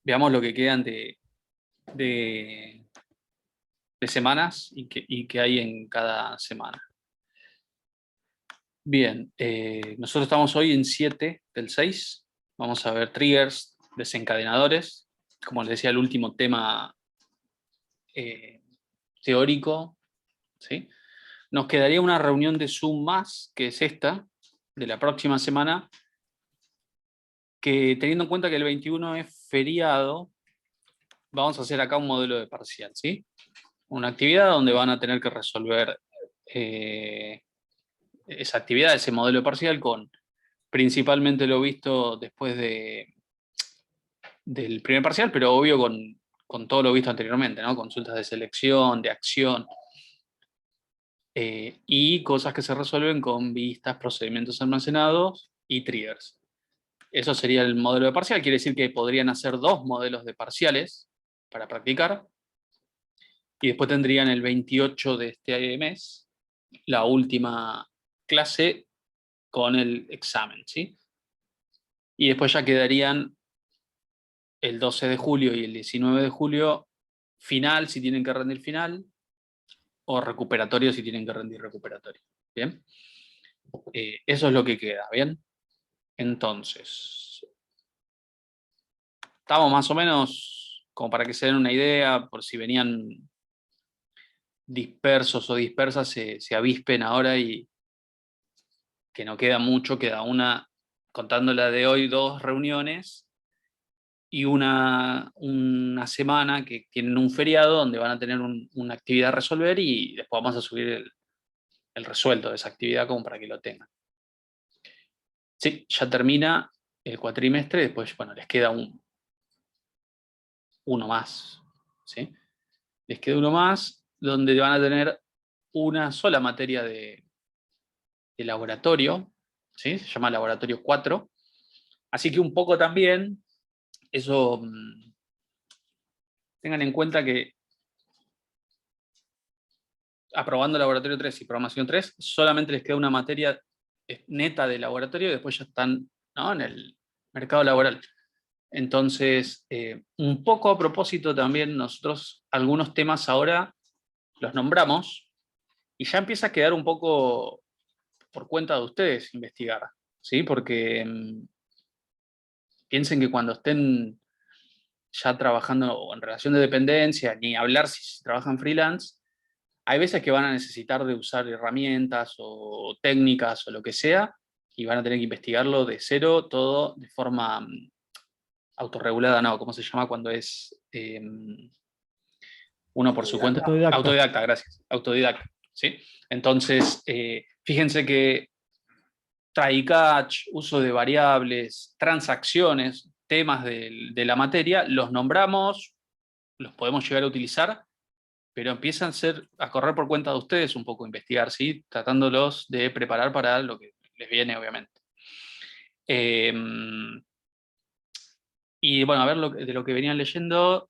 Veamos lo que quedan de, de semanas y que hay en cada semana. Bien, nosotros estamos hoy en 7 del 6. Vamos a ver triggers, desencadenadores. Como les decía, el último tema teórico, ¿sí? Nos quedaría una reunión de Zoom más, que es esta, de la próxima semana, que teniendo en cuenta que el 21 es feriado, vamos a hacer acá un modelo de parcial, ¿sí? Una actividad donde van a tener que resolver esa actividad, ese modelo de parcial, con principalmente lo visto después del primer parcial, pero obvio con todo lo visto anteriormente, ¿no? Consultas de selección, de acción, y cosas que se resuelven con vistas, procedimientos almacenados y triggers. Eso sería el modelo de parcial, quiere decir que podrían hacer 2 modelos de parciales para practicar, y después tendrían el 28 de este mes la última clase con el examen, ¿sí? Y después ya quedarían el 12 de julio y el 19 de julio final si tienen que rendir final, o recuperatorio si tienen que rendir recuperatorio. ¿Bien? Eso es lo que queda, ¿bien? Entonces, estamos más o menos, como para que se den una idea, por si venían dispersos o dispersas, se avispen ahora, y que no queda mucho, queda una, contando la de hoy, 2 reuniones, y una semana que tienen un feriado donde van a tener una actividad a resolver, y después vamos a subir el resuelto de esa actividad como para que lo tengan. Sí, ya termina el cuatrimestre, después, bueno, les queda uno más, ¿sí? Les queda uno más donde van a tener una sola materia de laboratorio, ¿sí? Se llama laboratorio 4. Así que un poco también, eso, tengan en cuenta que aprobando laboratorio 3 y programación 3, solamente les queda una materia neta de laboratorio y después ya están, ¿no?, en el mercado laboral. Entonces, un poco a propósito también, nosotros algunos temas ahora los nombramos y ya empieza a quedar un poco por cuenta de ustedes investigar, ¿sí? Porque piensen que cuando estén ya trabajando en relación de dependencia, ni hablar si trabajan freelance, hay veces que van a necesitar de usar herramientas o técnicas o lo que sea, y van a tener que investigarlo de cero, todo de forma autorregulada, no, ¿cómo se llama cuando es uno por su cuenta? Autodidacta. Autodidacta, gracias. Autodidacta, ¿sí? Entonces, fíjense que try catch, uso de variables, transacciones, temas de la materia, los nombramos, los podemos llegar a utilizar, pero empiezan a correr por cuenta de ustedes un poco, investigar, ¿sí? Tratándolos de preparar para lo que les viene, obviamente. Y bueno, a ver de lo que venían leyendo,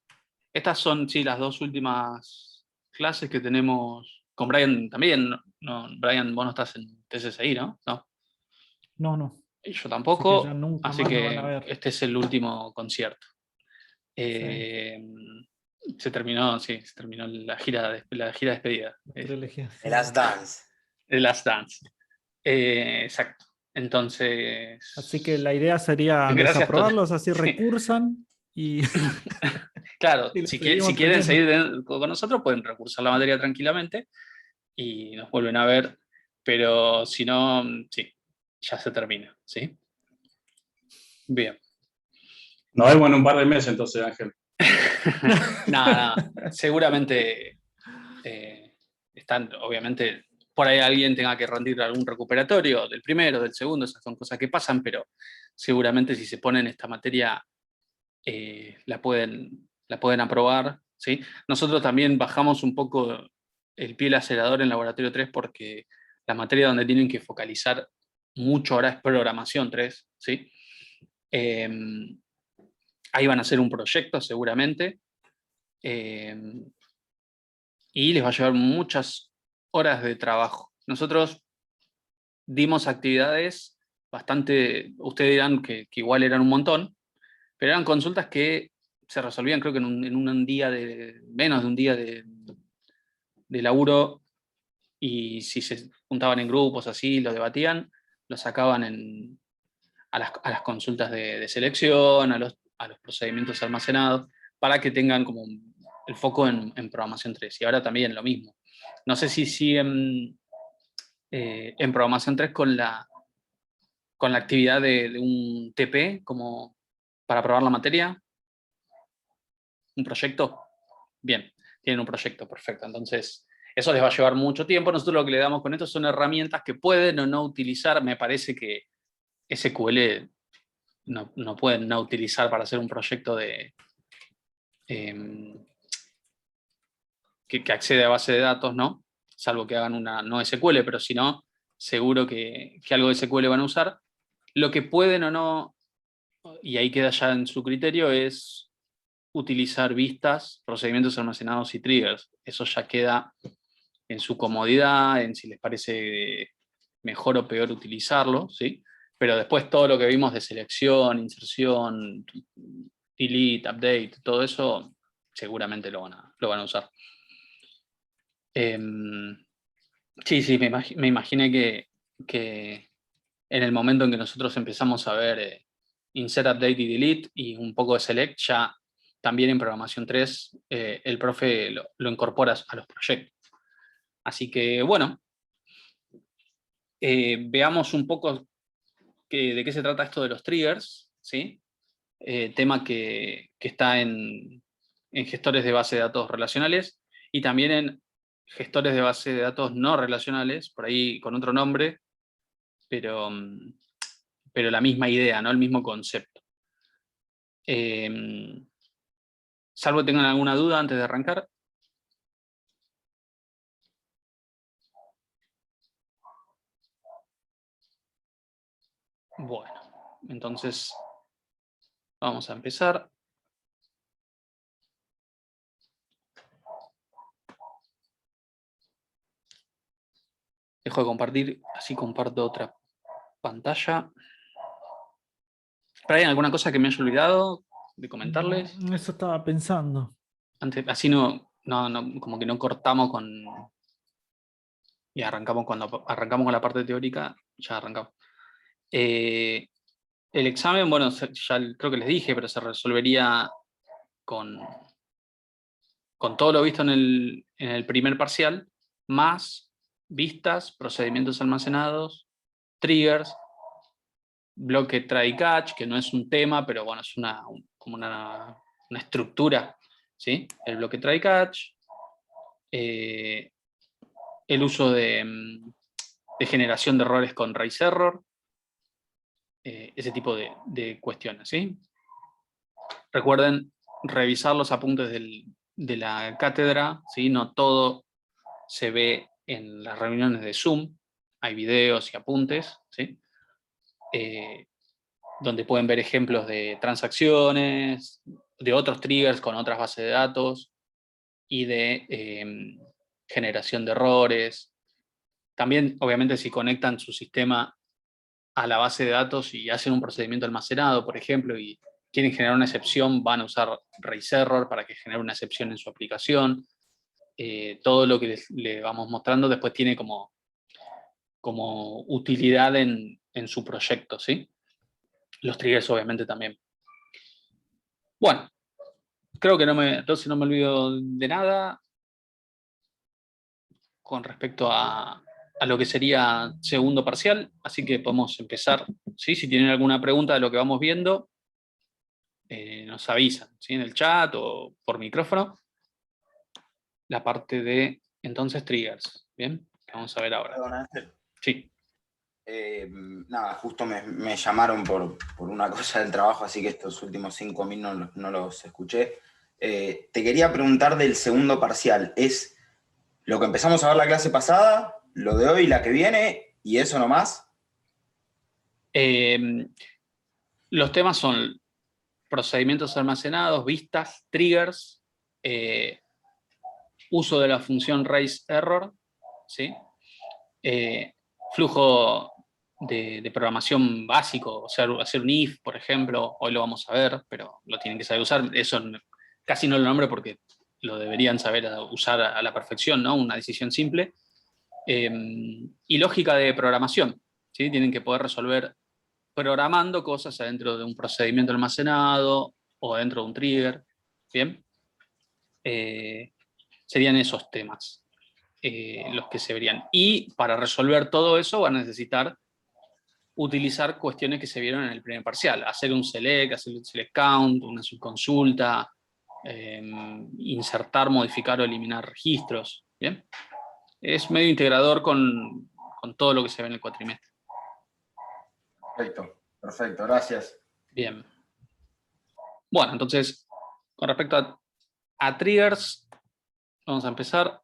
estas son, sí, las 2 últimas clases que tenemos con Brian también. No, Brian, vos no estás en TCSI, ¿no? No. No, no. Y yo Así que ya tampoco, nunca así más nos van a que ver. este es el último concierto. Sí, Eh, Se terminó, sí, se terminó la gira despedida. la trilogía, The sí. Last Dance. The Last Dance. Exacto. Entonces, Así que la idea sería gracias, desaprobarlos, así sí. recursan y, Claro, y los si seguimos quieren teniendo. seguir con nosotros, pueden recursar la materia tranquilamente y nos vuelven a ver, pero si no, sí, ya se termina, ¿sí? Bien. Nos vemos en un par de meses entonces, Ángel. Nada, seguramente están, obviamente, por ahí alguien tenga que rendir algún recuperatorio del primero, del segundo, esas son cosas que pasan, pero seguramente si se ponen esta materia la pueden aprobar, ¿sí? Nosotros también bajamos un poco el pie del acelerador en laboratorio 3 porque la materia donde tienen que focalizar mucho ahora es programación 3, ¿sí? Ahí van a hacer un proyecto seguramente, y les va a llevar muchas horas de trabajo. Nosotros dimos actividades bastante, ustedes dirán que igual eran un montón, pero eran consultas que se resolvían creo que en un día menos de un día de laburo, y si se juntaban en grupos así, lo debatían, lo sacaban a las consultas de selección, a los procedimientos almacenados, para que tengan como el foco en programación 3. Y ahora también lo mismo. No sé si siguen en programación 3 con la actividad de un TP como para probar la materia. ¿Un proyecto? Bien, tienen un proyecto, perfecto. Entonces, eso les va a llevar mucho tiempo. Nosotros lo que le damos con esto son herramientas que pueden o no utilizar. Me parece que SQL no pueden no utilizar para hacer un proyecto que accede a base de datos, ¿no? Salvo que hagan una no SQL, pero si no, seguro que algo de SQL van a usar. Lo que pueden o no, y ahí queda ya en su criterio, es utilizar vistas, procedimientos almacenados y triggers. Eso ya queda en su comodidad, en si les parece mejor o peor utilizarlo, ¿sí? Pero después todo lo que vimos de selección, inserción, delete, update, todo eso, seguramente lo van a usar. Sí, me imaginé que en el momento en que nosotros empezamos a ver insert, update y delete y un poco de select, ya también en programación 3 el profe lo incorpora a los proyectos. Así que bueno, veamos un poco de qué se trata esto de los triggers, ¿sí? Tema que está en gestores de base de datos relacionales y también en gestores de base de datos no relacionales, por ahí con otro nombre, pero la misma idea, ¿no? El mismo concepto. Salvo tengan alguna duda antes de arrancar. Bueno, entonces vamos a empezar. Dejo de compartir, así comparto otra pantalla. ¿Hay alguna cosa que me haya olvidado de comentarles? Eso estaba pensando. Antes, así no, como que no cortamos y arrancamos cuando arrancamos con la parte teórica, ya arrancamos. El examen, bueno, ya creo que les dije, pero se resolvería con todo lo visto en el primer parcial, más vistas, procedimientos almacenados, triggers, bloque try catch, que no es un tema, pero bueno, es como una estructura, ¿sí? El bloque try catch, el uso de generación de errores con raíz error, ese tipo de cuestiones, ¿sí? Recuerden revisar los apuntes de la cátedra, ¿sí? No todo se ve en las reuniones de Zoom, hay videos y apuntes, ¿sí? Donde pueden ver ejemplos de transacciones, de otros triggers con otras bases de datos y de generación de errores. También, obviamente, si conectan su sistema a la base de datos y hacen un procedimiento almacenado, por ejemplo, y quieren generar una excepción, van a usar raíz error para que genere una excepción en su aplicación. Todo lo que le vamos mostrando después tiene como utilidad en su proyecto, ¿sí? Los triggers obviamente también. Bueno, creo que entonces no me olvido de nada con respecto a lo que sería segundo parcial, así que podemos empezar, ¿sí? Si tienen alguna pregunta de lo que vamos viendo, nos avisan, ¿sí? En el chat o por micrófono. La parte de, entonces, triggers, ¿bien? Que vamos a ver ahora. Perdón, Ángel. Sí. Nada, justo me llamaron por una cosa del trabajo, así que estos últimos 5 minutos no los escuché. Te quería preguntar del segundo parcial. ¿Es lo que empezamos a ver la clase pasada, lo de hoy, la que viene, y eso nomás? Los temas son procedimientos almacenados, vistas, triggers, uso de la función raise error, ¿sí? Flujo de programación básico, o sea, hacer un if, por ejemplo, hoy lo vamos a ver, pero lo tienen que saber usar. Eso casi no lo nombro porque lo deberían saber usar a la perfección, ¿no? Una decisión simple. Y lógica de programación, ¿sí? Tienen que poder resolver programando cosas adentro de un procedimiento almacenado o dentro de un trigger. ¿Bien? Serían esos temas los que se verían. Y para resolver todo eso van a necesitar utilizar cuestiones que se vieron en el primer parcial. Hacer un hacer un select count, una subconsulta, insertar, modificar o eliminar registros. ¿Bien? Es medio integrador con todo lo que se ve en el cuatrimestre. Perfecto, gracias. Bien. Bueno, entonces, con respecto a triggers, vamos a empezar.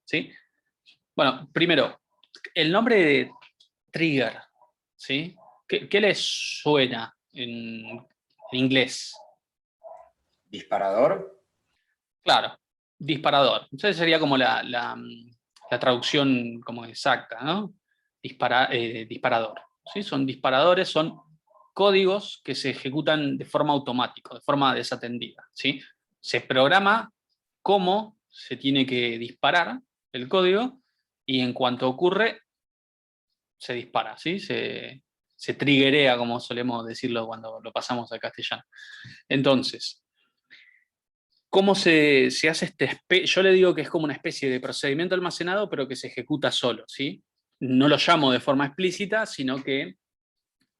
¿Sí? Bueno, primero, el nombre de trigger, ¿sí? ¿Qué les suena en inglés? ¿Disparador? Claro, disparador. Entonces sería como la traducción como exacta, ¿no? Disparador. ¿Sí? Son disparadores, son códigos que se ejecutan de forma automática, de forma desatendida. ¿Sí? Se programa cómo se tiene que disparar el código y en cuanto ocurre, se dispara, ¿sí? Se triggerea, como solemos decirlo cuando lo pasamos al castellano. Entonces, ¿cómo se hace yo le digo que es como una especie de procedimiento almacenado, pero que se ejecuta solo, ¿sí? No lo llamo de forma explícita, sino que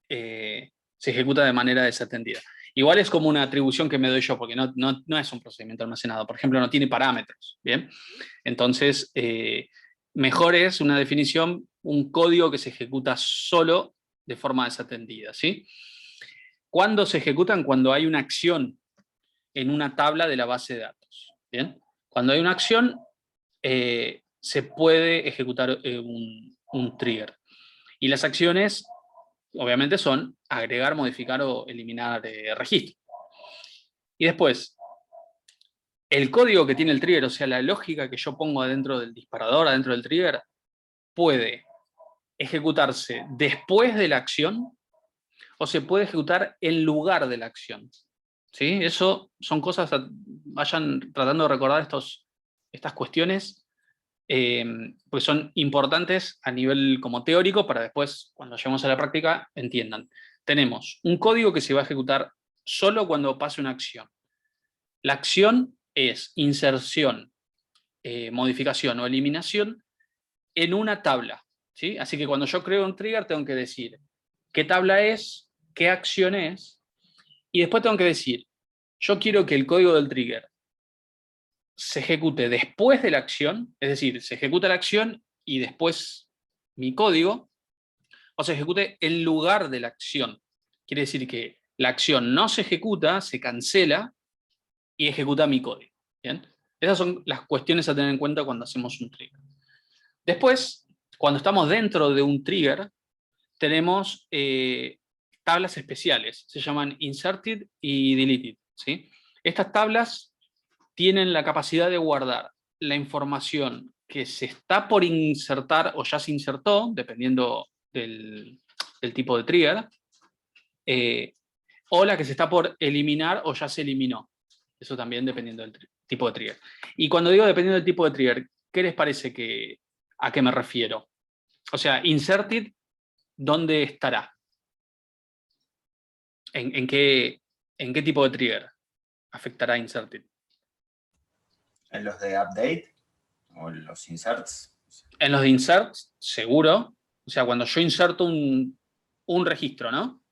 se ejecuta de manera desatendida. Igual es como una atribución que me doy yo, porque no es un procedimiento almacenado. Por ejemplo, no tiene parámetros, ¿bien? Entonces, mejor es una definición, un código que se ejecuta solo de forma desatendida, ¿sí? ¿Cuándo se ejecutan? Cuando hay una acción en una tabla de la base de datos, ¿bien? Cuando hay una acción, se puede ejecutar un trigger. Y las acciones, obviamente, son agregar, modificar o eliminar registros. Y después, el código que tiene el trigger, o sea, la lógica que yo pongo adentro del disparador, adentro del trigger, puede ejecutarse después de la acción o se puede ejecutar en lugar de la acción. ¿Sí? Eso son cosas, vayan tratando de recordar estas cuestiones, porque son importantes a nivel como teórico para después, cuando lleguemos a la práctica, entiendan. Tenemos un código que se va a ejecutar solo cuando pase una acción. La acción es inserción, modificación o eliminación en una tabla, ¿sí? Así que cuando yo creo un trigger tengo que decir qué tabla es, qué acción es, y después tengo que decir, yo quiero que el código del trigger se ejecute después de la acción, es decir, se ejecuta la acción y después mi código, o se ejecute en lugar de la acción. Quiere decir que la acción no se ejecuta, se cancela y ejecuta mi código. ¿Bien? Esas son las cuestiones a tener en cuenta cuando hacemos un trigger. Después, cuando estamos dentro de un trigger, tenemos tablas especiales, se llaman inserted y deleted, ¿sí? Estas tablas tienen la capacidad de guardar la información que se está por insertar o ya se insertó, dependiendo del tipo de trigger, o la que se está por eliminar o ya se eliminó. Eso también dependiendo del tipo de trigger. Y cuando digo dependiendo del tipo de trigger, ¿qué les parece a qué me refiero? O sea, inserted, ¿dónde estará? ¿En qué tipo de trigger afectará inserted? ¿En los de update o en los inserts? En los de inserts, seguro. O sea, cuando yo inserto un registro, ¿no?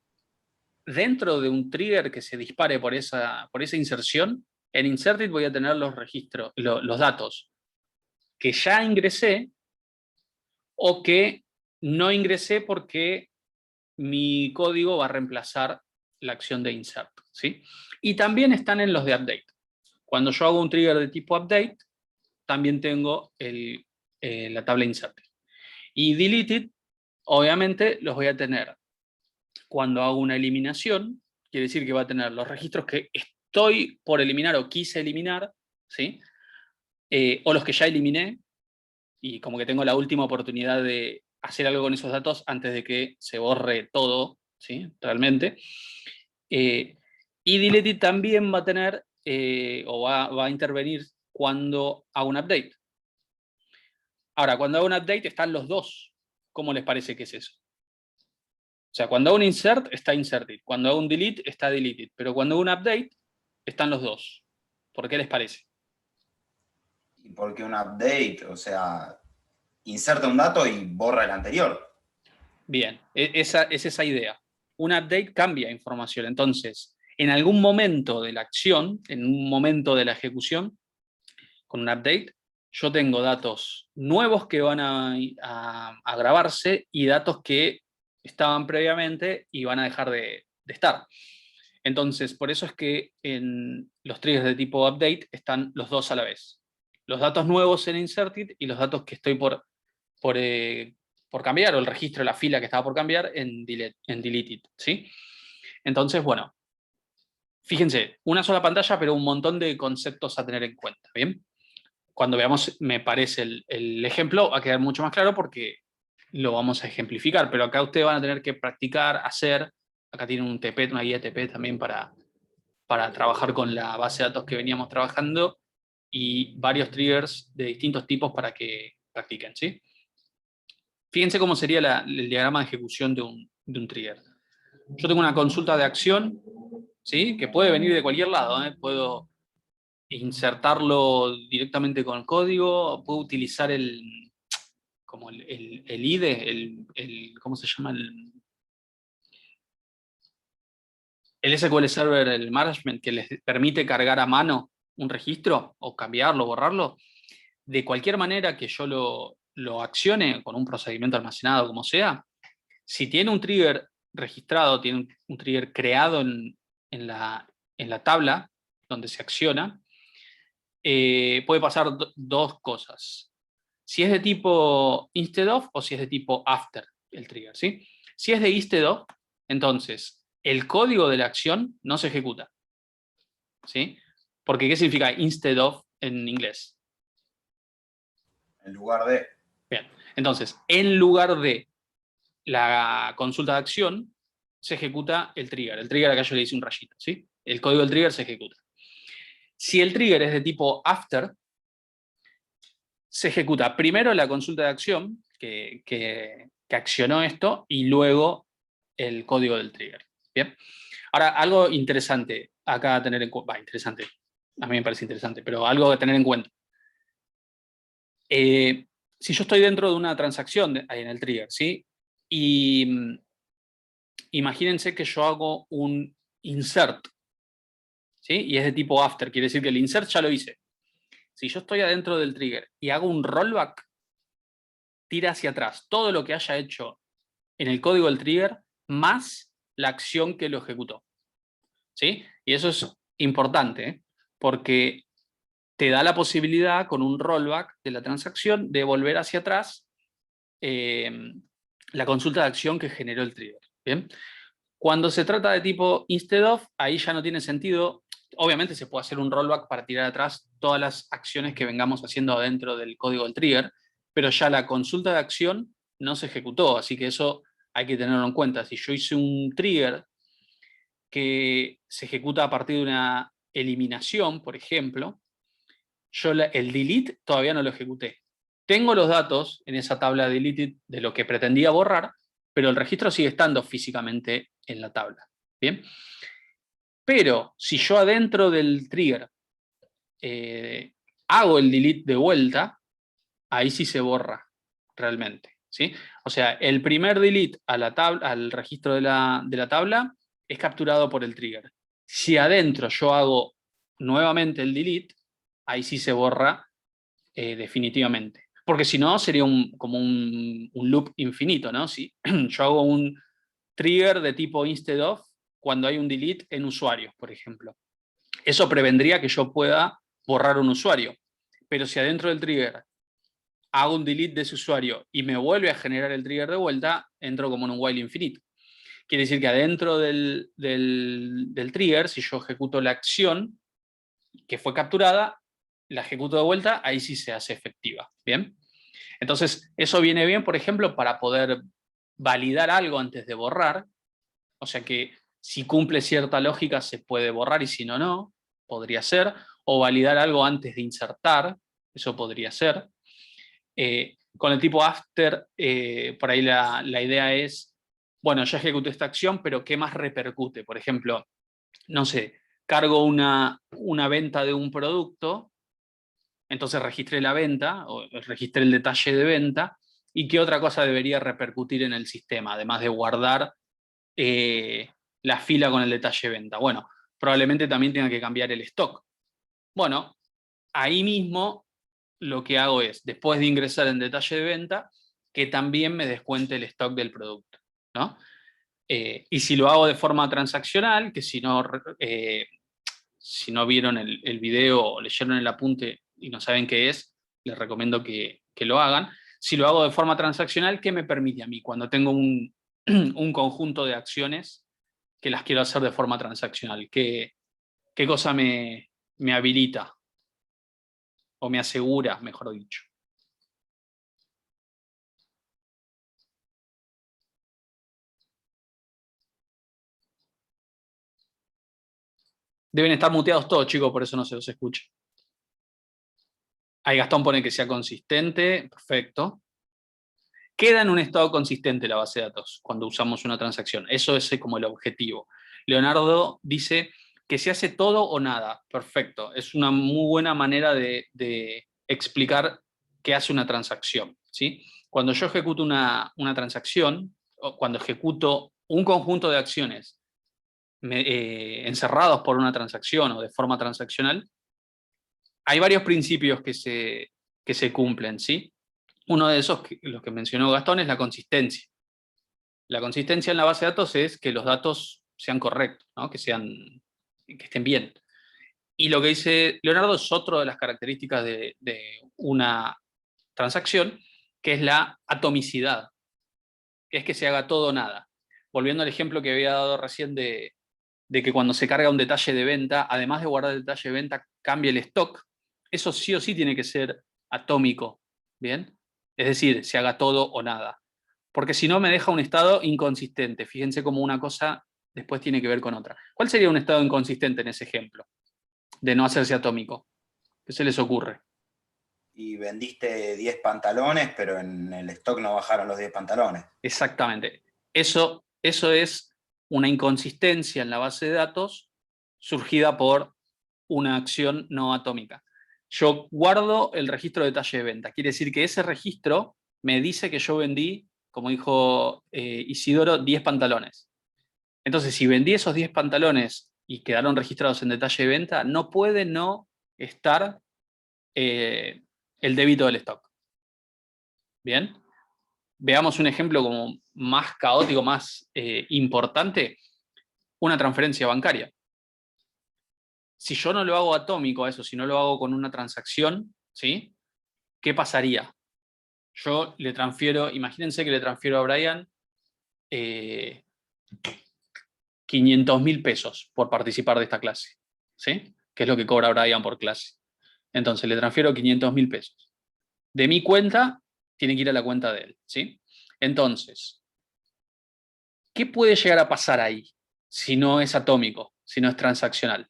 Dentro de un trigger que se dispare por esa inserción, en inserted voy a tener los registros, los datos que ya ingresé o que no ingresé porque mi código va a reemplazar la acción de insert, ¿sí? Y también están en los de update. Cuando yo hago un trigger de tipo update, también tengo la tabla insert. Y deleted, obviamente, los voy a tener cuando hago una eliminación, quiere decir que va a tener los registros que estoy por eliminar o quise eliminar, ¿sí? O los que ya eliminé, y como que tengo la última oportunidad de hacer algo con esos datos antes de que se borre todo, ¿sí? Realmente. Y deleted también va a tener, o va a intervenir cuando hago un update. Ahora, cuando hago un update están los dos. ¿Cómo les parece que es eso? O sea, cuando hago un insert está inserted, cuando hago un delete está deleted, pero cuando hago un update están los dos. ¿Por qué les parece? ¿Y por qué un update? O sea, inserta un dato y borra el anterior. Bien, es esa idea. Un update cambia información. Entonces, en algún momento de la acción, en un momento de la ejecución, con un update, yo tengo datos nuevos que van a grabarse y datos que estaban previamente y van a dejar de estar. Entonces, por eso es que en los triggers de tipo update están los dos a la vez. Los datos nuevos en inserted y los datos que estoy por cambiar, o el registro de la fila que estaba por cambiar en deleted, ¿sí? Entonces, bueno, fíjense, una sola pantalla, pero un montón de conceptos a tener en cuenta, ¿bien? Cuando veamos, me parece, el ejemplo, va a quedar mucho más claro porque lo vamos a ejemplificar, pero acá ustedes van a tener que practicar, hacer, acá tienen un TP, una guía TP también para trabajar con la base de datos que veníamos trabajando y varios triggers de distintos tipos para que practiquen, ¿sí? Fíjense cómo sería el diagrama de ejecución de un trigger. Yo tengo una consulta de acción, ¿sí? Que puede venir de cualquier lado, ¿eh? Puedo insertarlo directamente con el código, puedo utilizar como el IDE, ¿cómo se llama? El SQL Server, el management, que les permite cargar a mano un registro, o cambiarlo, borrarlo, de cualquier manera que yo lo accione, con un procedimiento almacenado, como sea, si tiene un trigger registrado, tiene un trigger creado en la tabla donde se acciona, puede pasar dos cosas. Si es de tipo instead of o si es de tipo after el trigger, ¿sí? Si es de instead of, entonces el código de la acción no se ejecuta, ¿sí? Porque ¿qué significa instead of en inglés? En lugar de. Bien, entonces, en lugar de la consulta de acción, se ejecuta el trigger. El trigger acá yo le hice un rayito, ¿sí? El código del trigger se ejecuta. Si el trigger es de tipo after, se ejecuta primero la consulta de acción que accionó esto y luego el código del trigger. ¿Bien? Ahora, algo interesante acá a tener en cuenta, interesante, a mí me parece interesante, pero algo a tener en cuenta. Si yo estoy dentro de una transacción ahí en el trigger, ¿sí? Y imagínense que yo hago un insert, ¿sí? Y es de tipo after, quiere decir que el insert ya lo hice. Si yo estoy adentro del trigger y hago un rollback, tira hacia atrás todo lo que haya hecho en el código del trigger más la acción que lo ejecutó, ¿sí? Y eso es importante, ¿eh? Porque te da la posibilidad con un rollback de la transacción de volver hacia atrás la consulta de acción que generó el trigger. ¿Bien? Cuando se trata de tipo instead of, ahí ya no tiene sentido. Obviamente se puede hacer un rollback para tirar atrás todas las acciones que vengamos haciendo adentro del código del trigger, pero ya la consulta de acción no se ejecutó, así que eso hay que tenerlo en cuenta. Si yo hice un trigger que se ejecuta a partir de una eliminación, por ejemplo, yo el delete todavía no lo ejecuté. Tengo los datos en esa tabla deleted de lo que pretendía borrar, pero el registro sigue estando físicamente en la tabla. ¿Bien? Pero si yo adentro del trigger hago el delete de vuelta, ahí sí se borra realmente, ¿sí? O sea, el primer delete a la al registro de la tabla es capturado por el trigger. Si adentro yo hago nuevamente el delete, ahí sí se borra definitivamente. Porque si no, sería como un loop infinito, ¿no? Si yo hago un trigger de tipo instead of cuando hay un delete en usuarios, por ejemplo. Eso prevendría que yo pueda borrar un usuario. Pero si adentro del trigger hago un delete de ese usuario y me vuelve a generar el trigger de vuelta, entro como en un while infinito. Quiere decir que adentro del trigger, si yo ejecuto la acción que fue capturada, la ejecuto de vuelta, ahí sí se hace efectiva. ¿Bien? Entonces, eso viene bien, por ejemplo, para poder validar algo antes de borrar. O sea que si cumple cierta lógica se puede borrar y si no, no, podría ser. O validar algo antes de insertar, eso podría ser. Con el tipo after, por ahí la idea es, bueno, ya ejecuté esta acción, pero ¿qué más repercute? Por ejemplo, no sé, cargo una venta de un producto, entonces registré la venta, o registré el detalle de venta, ¿y qué otra cosa debería repercutir en el sistema, además de guardar la fila con el detalle de venta? Bueno, probablemente también tenga que cambiar el stock. Bueno, ahí mismo lo que hago es, después de ingresar en detalle de venta, que también me descuente el stock del producto, ¿no? Y si lo hago de forma transaccional, que si no vieron el video o leyeron el apunte y no saben qué es, les recomiendo que lo hagan. Si lo hago de forma transaccional, ¿qué me permite a mí? Cuando tengo un conjunto de acciones que las quiero hacer de forma transaccional, ¿qué cosa me habilita? O me asegura, mejor dicho. Deben estar muteados todos, chicos, por eso no se los escucha. Ahí Gastón pone que sea consistente, perfecto. Queda en un estado consistente la base de datos cuando usamos una transacción. Eso es como el objetivo. Leonardo dice que se hace todo o nada. Perfecto. Es una muy buena manera de explicar qué hace una transacción, ¿sí? Cuando yo ejecuto una transacción, o cuando ejecuto un conjunto de acciones encerrados por una transacción o de forma transaccional, hay varios principios que se cumplen, ¿sí? Uno de esos, los que mencionó Gastón, es la consistencia. La consistencia en la base de datos es que los datos sean correctos, ¿no? que estén bien. Y lo que dice Leonardo es otra de las características de una transacción, que es la atomicidad, que es que se haga todo o nada. Volviendo al ejemplo que había dado recién de que cuando se carga un detalle de venta, además de guardar el detalle de venta, cambie el stock, eso sí o sí tiene que ser atómico, ¿bien? Es decir, se haga todo o nada. Porque si no me deja un estado inconsistente. Fíjense cómo una cosa después tiene que ver con otra. ¿Cuál sería un estado inconsistente en ese ejemplo? De no hacerse atómico. ¿Qué se les ocurre? Y vendiste 10 pantalones, pero en el stock no bajaron los 10 pantalones. Exactamente. Eso es una inconsistencia en la base de datos surgida por una acción no atómica. Yo guardo el registro de detalle de venta. Quiere decir que ese registro me dice que yo vendí, como dijo Isidoro, 10 pantalones. Entonces, si vendí esos 10 pantalones y quedaron registrados en detalle de venta, no puede no estar el débito del stock. ¿Bien? Veamos un ejemplo como más caótico, más importante, una transferencia bancaria. Si yo no lo hago atómico a eso, si no lo hago con una transacción, ¿sí? ¿Qué pasaría? Yo le transfiero, imagínense que le transfiero a Brian 500.000 pesos por participar de esta clase, ¿sí? Que es lo que cobra Brian por clase. Entonces le transfiero 500.000 pesos. De mi cuenta, tiene que ir a la cuenta de él, ¿sí? Entonces, ¿qué puede llegar a pasar ahí si no es atómico, si no es transaccional?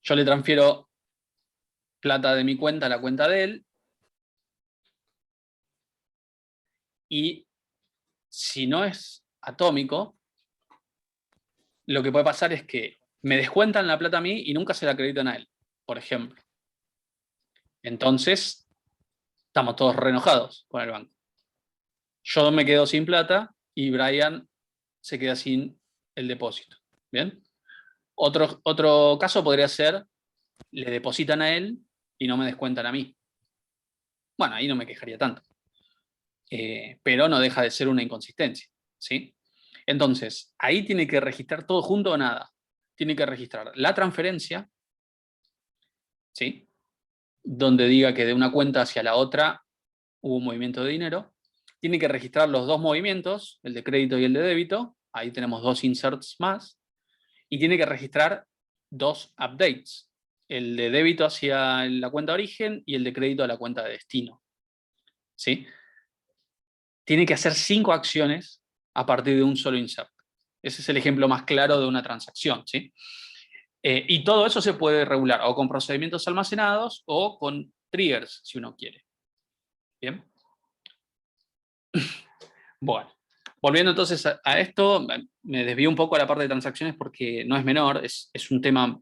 Yo le transfiero plata de mi cuenta a la cuenta de él y si no es atómico, lo que puede pasar es que me descuentan la plata a mí y nunca se la acreditan a él, por ejemplo. Entonces, estamos todos re enojados con el banco. Yo me quedo sin plata y Brian se queda sin el depósito. ¿Bien? Otro caso podría ser, le depositan a él y no me descuentan a mí. Bueno, ahí no me quejaría tanto. Pero no deja de ser una inconsistencia, ¿sí? Entonces, ahí tiene que registrar todo junto o nada. Tiene que registrar la transferencia, ¿sí? Donde diga que de una cuenta hacia la otra hubo un movimiento de dinero. Tiene que registrar los dos movimientos, el de crédito y el de débito. Ahí tenemos dos inserts más. y tiene que registrar 2 updates, el de débito hacia la cuenta de origen y el de crédito a la cuenta de destino. ¿Sí? Tiene que hacer 5 acciones a partir de un solo insert. Ese es el ejemplo más claro de una transacción, ¿sí? Y todo eso se puede regular o con procedimientos almacenados o con triggers, si uno quiere. ¿Bien? Bueno, volviendo entonces a esto, me desvío un poco a la parte de transacciones porque no es menor, es un tema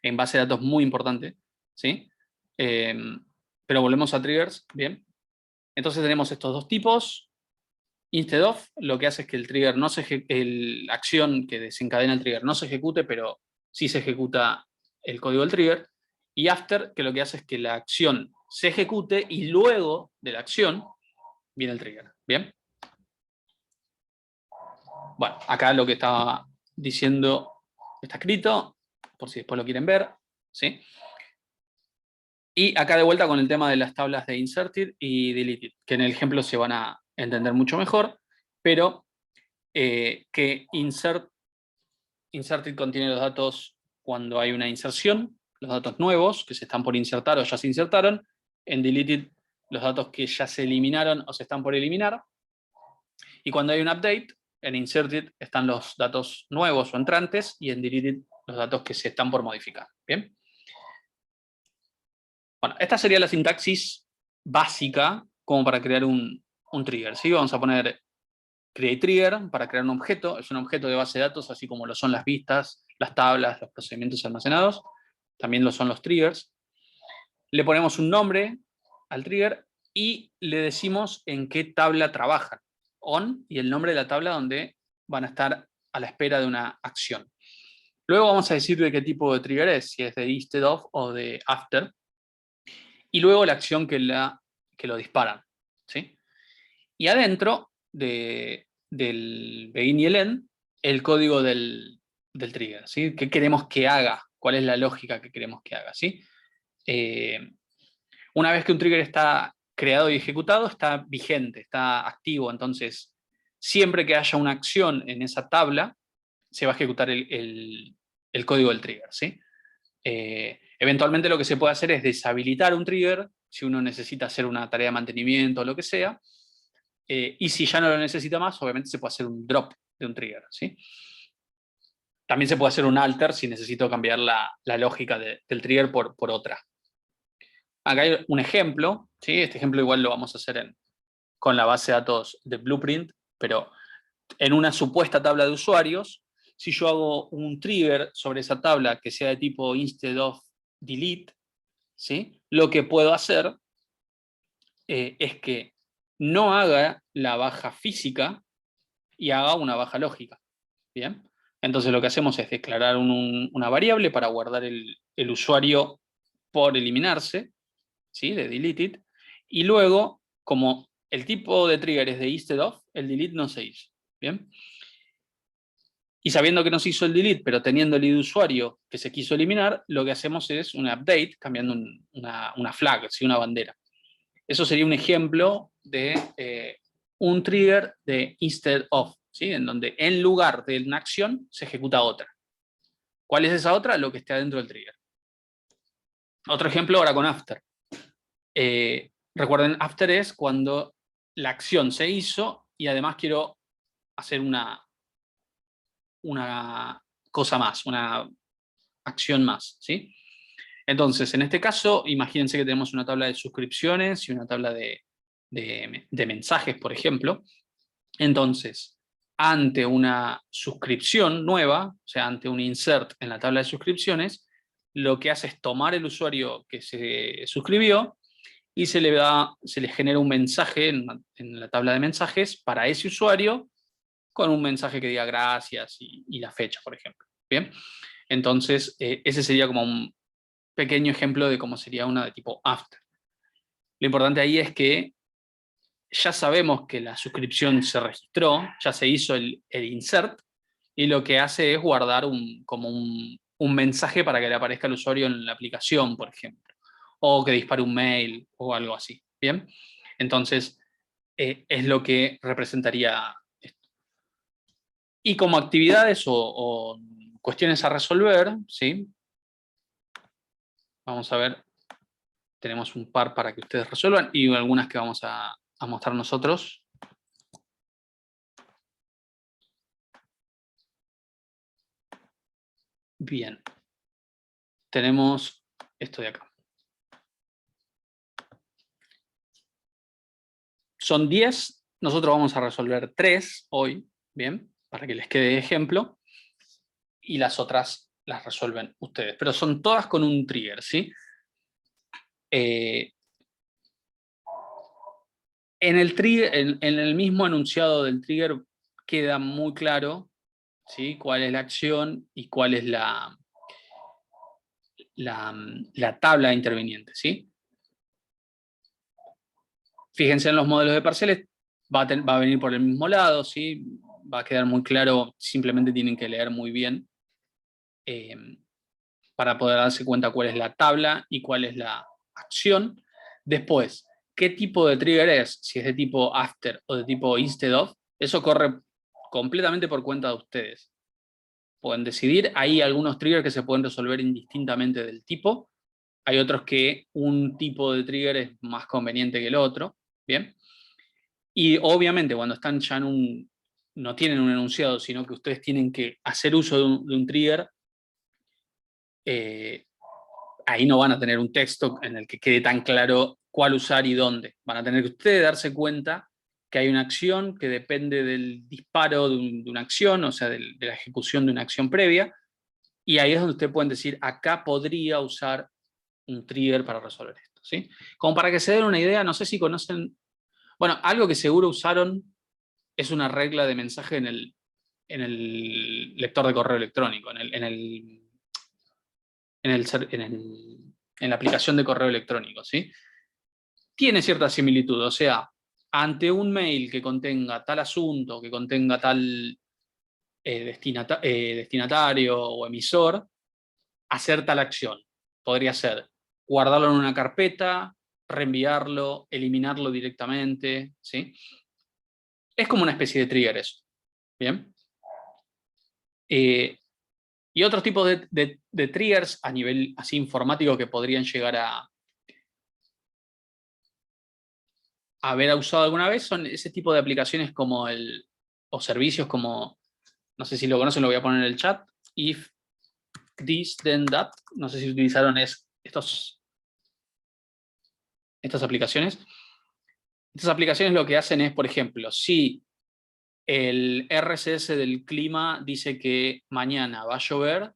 en base de datos muy importante, ¿sí? Pero volvemos a triggers, ¿bien? Entonces tenemos estos dos tipos. Instead of, lo que hace es que el trigger no se la acción que desencadena el trigger no se ejecute, pero sí se ejecuta el código del trigger. Y after, que lo que hace es que la acción se ejecute y luego de la acción viene el trigger. ¿Bien? Bueno, acá lo que estaba diciendo está escrito, por si después lo quieren ver, ¿sí? Y acá de vuelta con el tema de las tablas de inserted y deleted, que en el ejemplo se van a entender mucho mejor, pero que inserted contiene los datos cuando hay una inserción, los datos nuevos que se están por insertar o ya se insertaron, en deleted los datos que ya se eliminaron o se están por eliminar, y cuando hay un update, en inserted están los datos nuevos o entrantes, y en deleted los datos que se están por modificar. ¿Bien? Bueno, esta sería la sintaxis básica como para crear un trigger, ¿sí? Vamos a poner create trigger para crear un objeto. Es un objeto de base de datos, así como lo son las vistas, las tablas, los procedimientos almacenados. También lo son los triggers. Le ponemos un nombre al trigger y le decimos en qué tabla trabajan. On y el nombre de la tabla donde van a estar a la espera de una acción. Luego vamos a decir de qué tipo de trigger es, si es de instead of o de after. Y luego la acción que lo disparan, ¿sí? Y adentro del begin y el end, el código del trigger, ¿sí? ¿Qué queremos que haga? ¿Cuál es la lógica que queremos que haga? ¿Sí? Una vez que un trigger está creado y ejecutado, está vigente, está activo. Entonces, siempre que haya una acción en esa tabla, se va a ejecutar el código del trigger, ¿sí? Eventualmente lo que se puede hacer es deshabilitar un trigger si uno necesita hacer una tarea de mantenimiento o lo que sea, y si ya no lo necesita más, obviamente se puede hacer un drop de un trigger, ¿sí? También se puede hacer un alter si necesito cambiar la lógica del trigger por otra. Acá hay un ejemplo, ¿sí? Este ejemplo igual lo vamos a hacer con la base de datos de Blueprint, pero en una supuesta tabla de usuarios, si yo hago un trigger sobre esa tabla que sea de tipo instead of delete, ¿sí? Lo que puedo hacer es que no haga la baja física y haga una baja lógica. ¿Bien? Entonces lo que hacemos es declarar una variable para guardar el usuario por eliminarse, ¿sí? De deleted, y luego, como el tipo de trigger es de instead of, el delete no se hizo. ¿Bien? Y sabiendo que no se hizo el delete, pero teniendo el ID usuario que se quiso eliminar, lo que hacemos es un update, cambiando una flag, ¿sí? Una bandera. Eso sería un ejemplo de un trigger de instead of, ¿sí? En donde en lugar de una acción se ejecuta otra. ¿Cuál es esa otra? Lo que esté adentro del trigger. Otro ejemplo ahora con after. Recuerden, after es cuando la acción se hizo y además quiero hacer una cosa más, una acción más, ¿sí? Entonces, en este caso, imagínense que tenemos una tabla de suscripciones y una tabla de mensajes, por ejemplo. Entonces, ante una suscripción nueva, o sea, ante un insert en la tabla de suscripciones, lo que hace es tomar el usuario que se suscribió y se le genera un mensaje en la tabla de mensajes para ese usuario con un mensaje que diga gracias y la fecha, por ejemplo. ¿Bien? Entonces, ese sería como un pequeño ejemplo de cómo sería una de tipo after. Lo importante ahí es que ya sabemos que la suscripción se registró, ya se hizo el insert, y lo que hace es guardar como un mensaje para que le aparezca al usuario en la aplicación, por ejemplo, o que dispare un mail o algo así. ¿Bien? Entonces, es lo que representaría esto. Y como actividades o cuestiones a resolver, ¿sí? Vamos a ver, tenemos un par para que ustedes resuelvan y algunas que vamos a mostrar nosotros. Bien. Tenemos esto de acá. Son 10, nosotros vamos a resolver 3 hoy, ¿bien? Para que les quede de ejemplo. Y las otras las resuelven ustedes. Pero son todas con un trigger, ¿sí? En el mismo enunciado del trigger queda muy claro, ¿sí? Cuál es la acción y cuál es la tabla interviniente, ¿sí? Fíjense en los modelos de parciales, va a venir por el mismo lado, ¿sí? Va a quedar muy claro, simplemente tienen que leer muy bien para poder darse cuenta cuál es la tabla y cuál es la acción. Después, ¿qué tipo de trigger es? Si es de tipo after o de tipo instead of, eso corre completamente por cuenta de ustedes. Pueden decidir, hay algunos triggers que se pueden resolver indistintamente del tipo, hay otros que un tipo de trigger es más conveniente que el otro, ¿bien? Y obviamente cuando están ya no tienen un enunciado, sino que ustedes tienen que hacer uso de un trigger, ahí no van a tener un texto en el que quede tan claro cuál usar y dónde. Van a tener que ustedes darse cuenta que hay una acción que depende del disparo de una acción, o sea, de la ejecución de una acción previa, y ahí es donde ustedes pueden decir, acá podría usar un trigger para resolver esto, ¿sí? Como para que se den una idea, no sé si conocen, bueno, algo que seguro usaron es una regla de mensaje en el lector de correo electrónico, en la aplicación de correo electrónico, ¿sí? Tiene cierta similitud, o sea, ante un mail que contenga tal asunto, que contenga tal destinatario o emisor, hacer tal acción. Podría ser guardarlo en una carpeta, reenviarlo, eliminarlo directamente, ¿sí? Es como una especie de trigger eso, ¿bien? Y otros tipos de triggers a nivel así informático que podrían llegar a haber usado alguna vez son ese tipo de aplicaciones como o servicios como, no sé si lo conocen, lo voy a poner en el chat, if this then that, no sé si utilizaron estas aplicaciones. Estas aplicaciones lo que hacen es, por ejemplo, si el RCS del clima dice que mañana va a llover,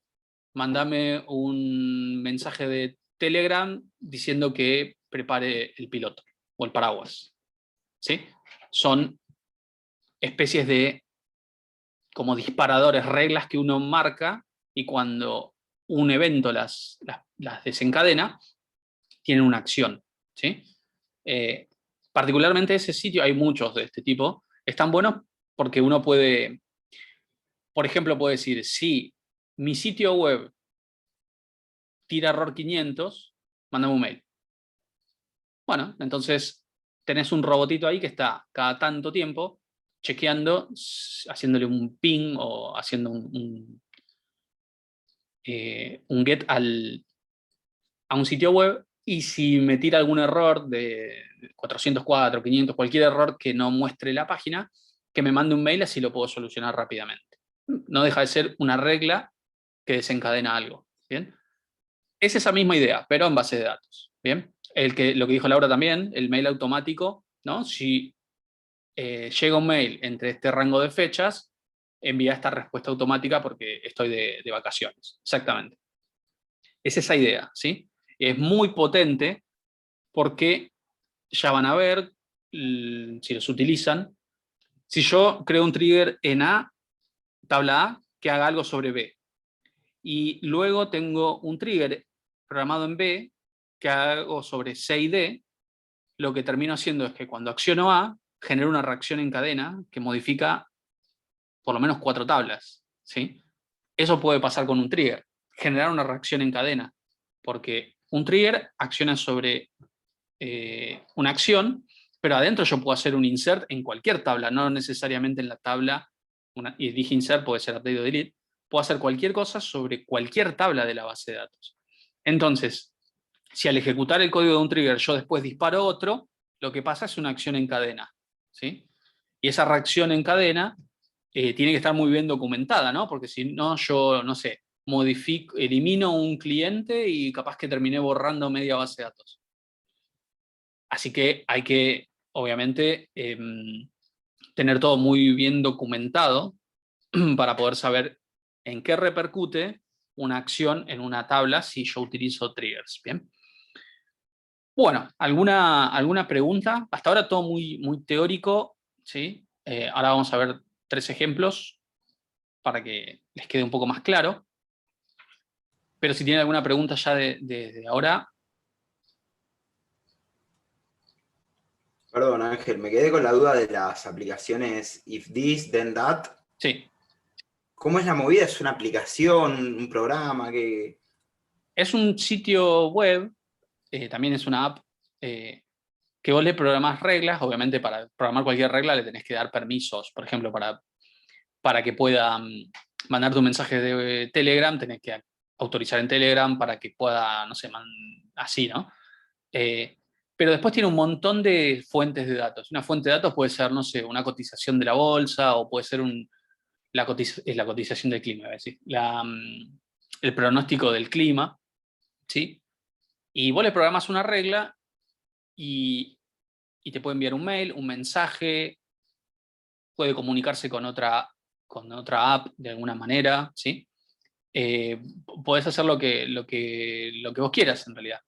mándame un mensaje de Telegram diciendo que prepare el piloto o el paraguas, ¿sí? Son especies de como disparadores, reglas que uno marca y cuando un evento las desencadena, tienen una acción, ¿sí? Particularmente ese sitio, hay muchos de este tipo, están buenos porque uno puede, por ejemplo, puede decir, si mi sitio web tira error 500, mándame un mail. Bueno, entonces tenés un robotito ahí que está cada tanto tiempo chequeando, haciéndole un ping o haciendo un get a un sitio web, y si me tira algún error de 404, 500, cualquier error que no muestre la página, que me mande un mail, así lo puedo solucionar rápidamente. No deja de ser una regla que desencadena algo, ¿bien? Es esa misma idea, pero en base de datos, ¿bien? Lo que dijo Laura también, el mail automático, ¿no? Si llega un mail entre este rango de fechas, envía esta respuesta automática porque estoy de vacaciones. Exactamente. Es esa idea, ¿sí? Es muy potente porque ya van a ver si los utilizan. Si yo creo un trigger en tabla A, que haga algo sobre B. Y luego tengo un trigger programado en B, que hago sobre C y D, lo que termino haciendo es que cuando acciono A, genero una reacción en cadena que modifica por lo menos 4 tablas, ¿sí? Eso puede pasar con un trigger, generar una reacción en cadena, porque un trigger acciona sobre una acción, pero adentro yo puedo hacer un insert en cualquier tabla, no necesariamente en la tabla, y dije insert, puede ser update o delete, puedo hacer cualquier cosa sobre cualquier tabla de la base de datos. Entonces, si al ejecutar el código de un trigger yo después disparo otro, lo que pasa es una acción en cadena, ¿sí? Y esa reacción en cadena tiene que estar muy bien documentada, ¿no? Porque si no, yo, no sé, elimino un cliente y capaz que terminé borrando media base de datos. Así que hay que, obviamente, tener todo muy bien documentado para poder saber en qué repercute una acción en una tabla si yo utilizo triggers. Bien. Bueno, ¿alguna pregunta? Hasta ahora todo muy teórico, ¿sí? Ahora vamos a ver 3 ejemplos para que les quede un poco más claro. Pero si tienen alguna pregunta ya de ahora. Perdón, Ángel, me quedé con la duda de las aplicaciones If This, Then That. Sí, ¿Cómo es la movida? ¿Es una aplicación, un programa que...? es un sitio web, también es una app, que vos le programás reglas. Obviamente para programar cualquier regla le tenés que dar permisos. Por ejemplo, para que pueda mandarte un mensaje de Telegram, tenés que autorizar en Telegram para que pueda, no sé, así, ¿no? Pero después tiene un montón de fuentes de datos. Una fuente de datos puede ser, no sé, una cotización de la bolsa, o puede ser la cotización del clima, es decir, el pronóstico del clima, ¿sí? Y vos le programas una regla y te puede enviar un mail, un mensaje, puede comunicarse con otra app de alguna manera, ¿sí? Podés hacer lo que vos quieras en realidad,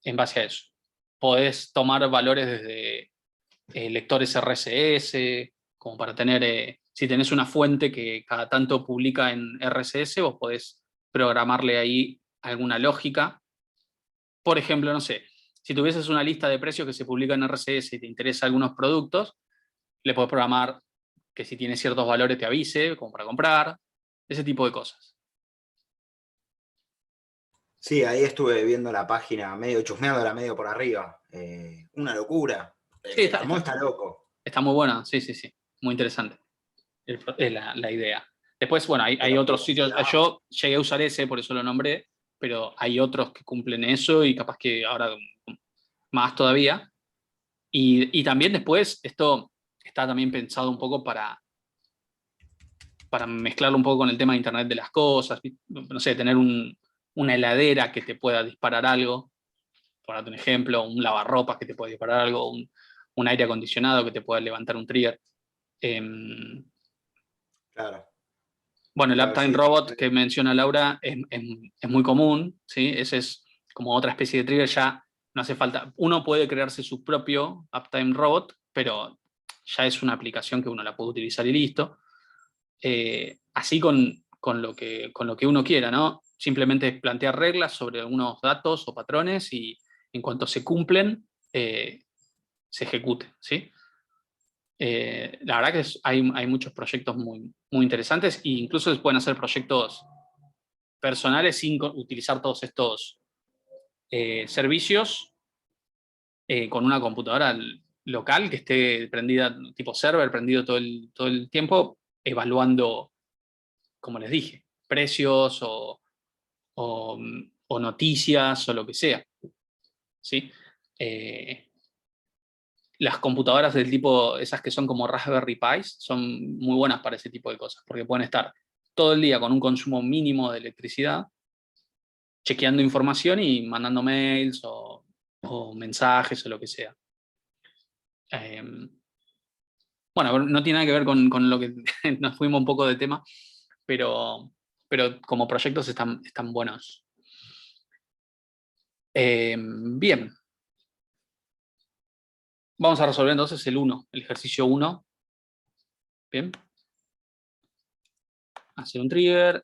en base a eso. Podés tomar valores desde lectores RSS, como para tener, si tenés una fuente que cada tanto publica en RSS, vos podés programarle ahí alguna lógica. Por ejemplo, no sé, si tuvieses una lista de precios que se publica en RSS y te interesa algunos productos, le podés programar que si tiene ciertos valores te avise, como para comprar, ese tipo de cosas. Sí, ahí estuve viendo la página, medio chusmeándola medio por arriba. Una locura. El Sí, que la armó está loco. está muy buena, sí, sí, sí, muy interesante la idea. Después, bueno, hay Pero otros sitios, velocidad. yo llegué a usar ese, por eso lo nombré, pero hay otros que cumplen eso y capaz que ahora más todavía. Y también después, esto está también pensado un poco para mezclarlo un poco con el tema de Internet de las cosas, no sé, tener una heladera que te pueda disparar algo, por darte un ejemplo, un lavarropas que te pueda disparar algo, un aire acondicionado que te pueda levantar un trigger. Claro, Bueno, el claro, Uptime sí. Robot que menciona Laura es muy común, ¿sí? Ese es como otra especie de trigger. Ya no hace falta, uno puede crearse su propio Uptime Robot, pero ya es una aplicación que uno la puede utilizar y listo. Así con lo que uno quiera, ¿no? Simplemente plantear reglas sobre algunos datos o patrones y en cuanto se cumplen, se ejecute, ¿sí? La verdad que hay muchos proyectos muy interesantes, e incluso se pueden hacer proyectos personales sin utilizar todos estos servicios, con una computadora local que esté prendida, tipo server, prendido todo el tiempo, evaluando, como les dije, precios o noticias o lo que sea, ¿sí? Eh, las computadoras del tipo, esas que son como Raspberry Pis, son muy buenas para ese tipo de cosas, porque pueden estar todo el día con un consumo mínimo de electricidad, chequeando información y mandando mails o mensajes o lo que sea. Bueno, no tiene nada que ver con lo que nos fuimos un poco de tema, pero como proyectos están buenos. Bien, vamos a resolver entonces el ejercicio 1. Bien. Hacer un trigger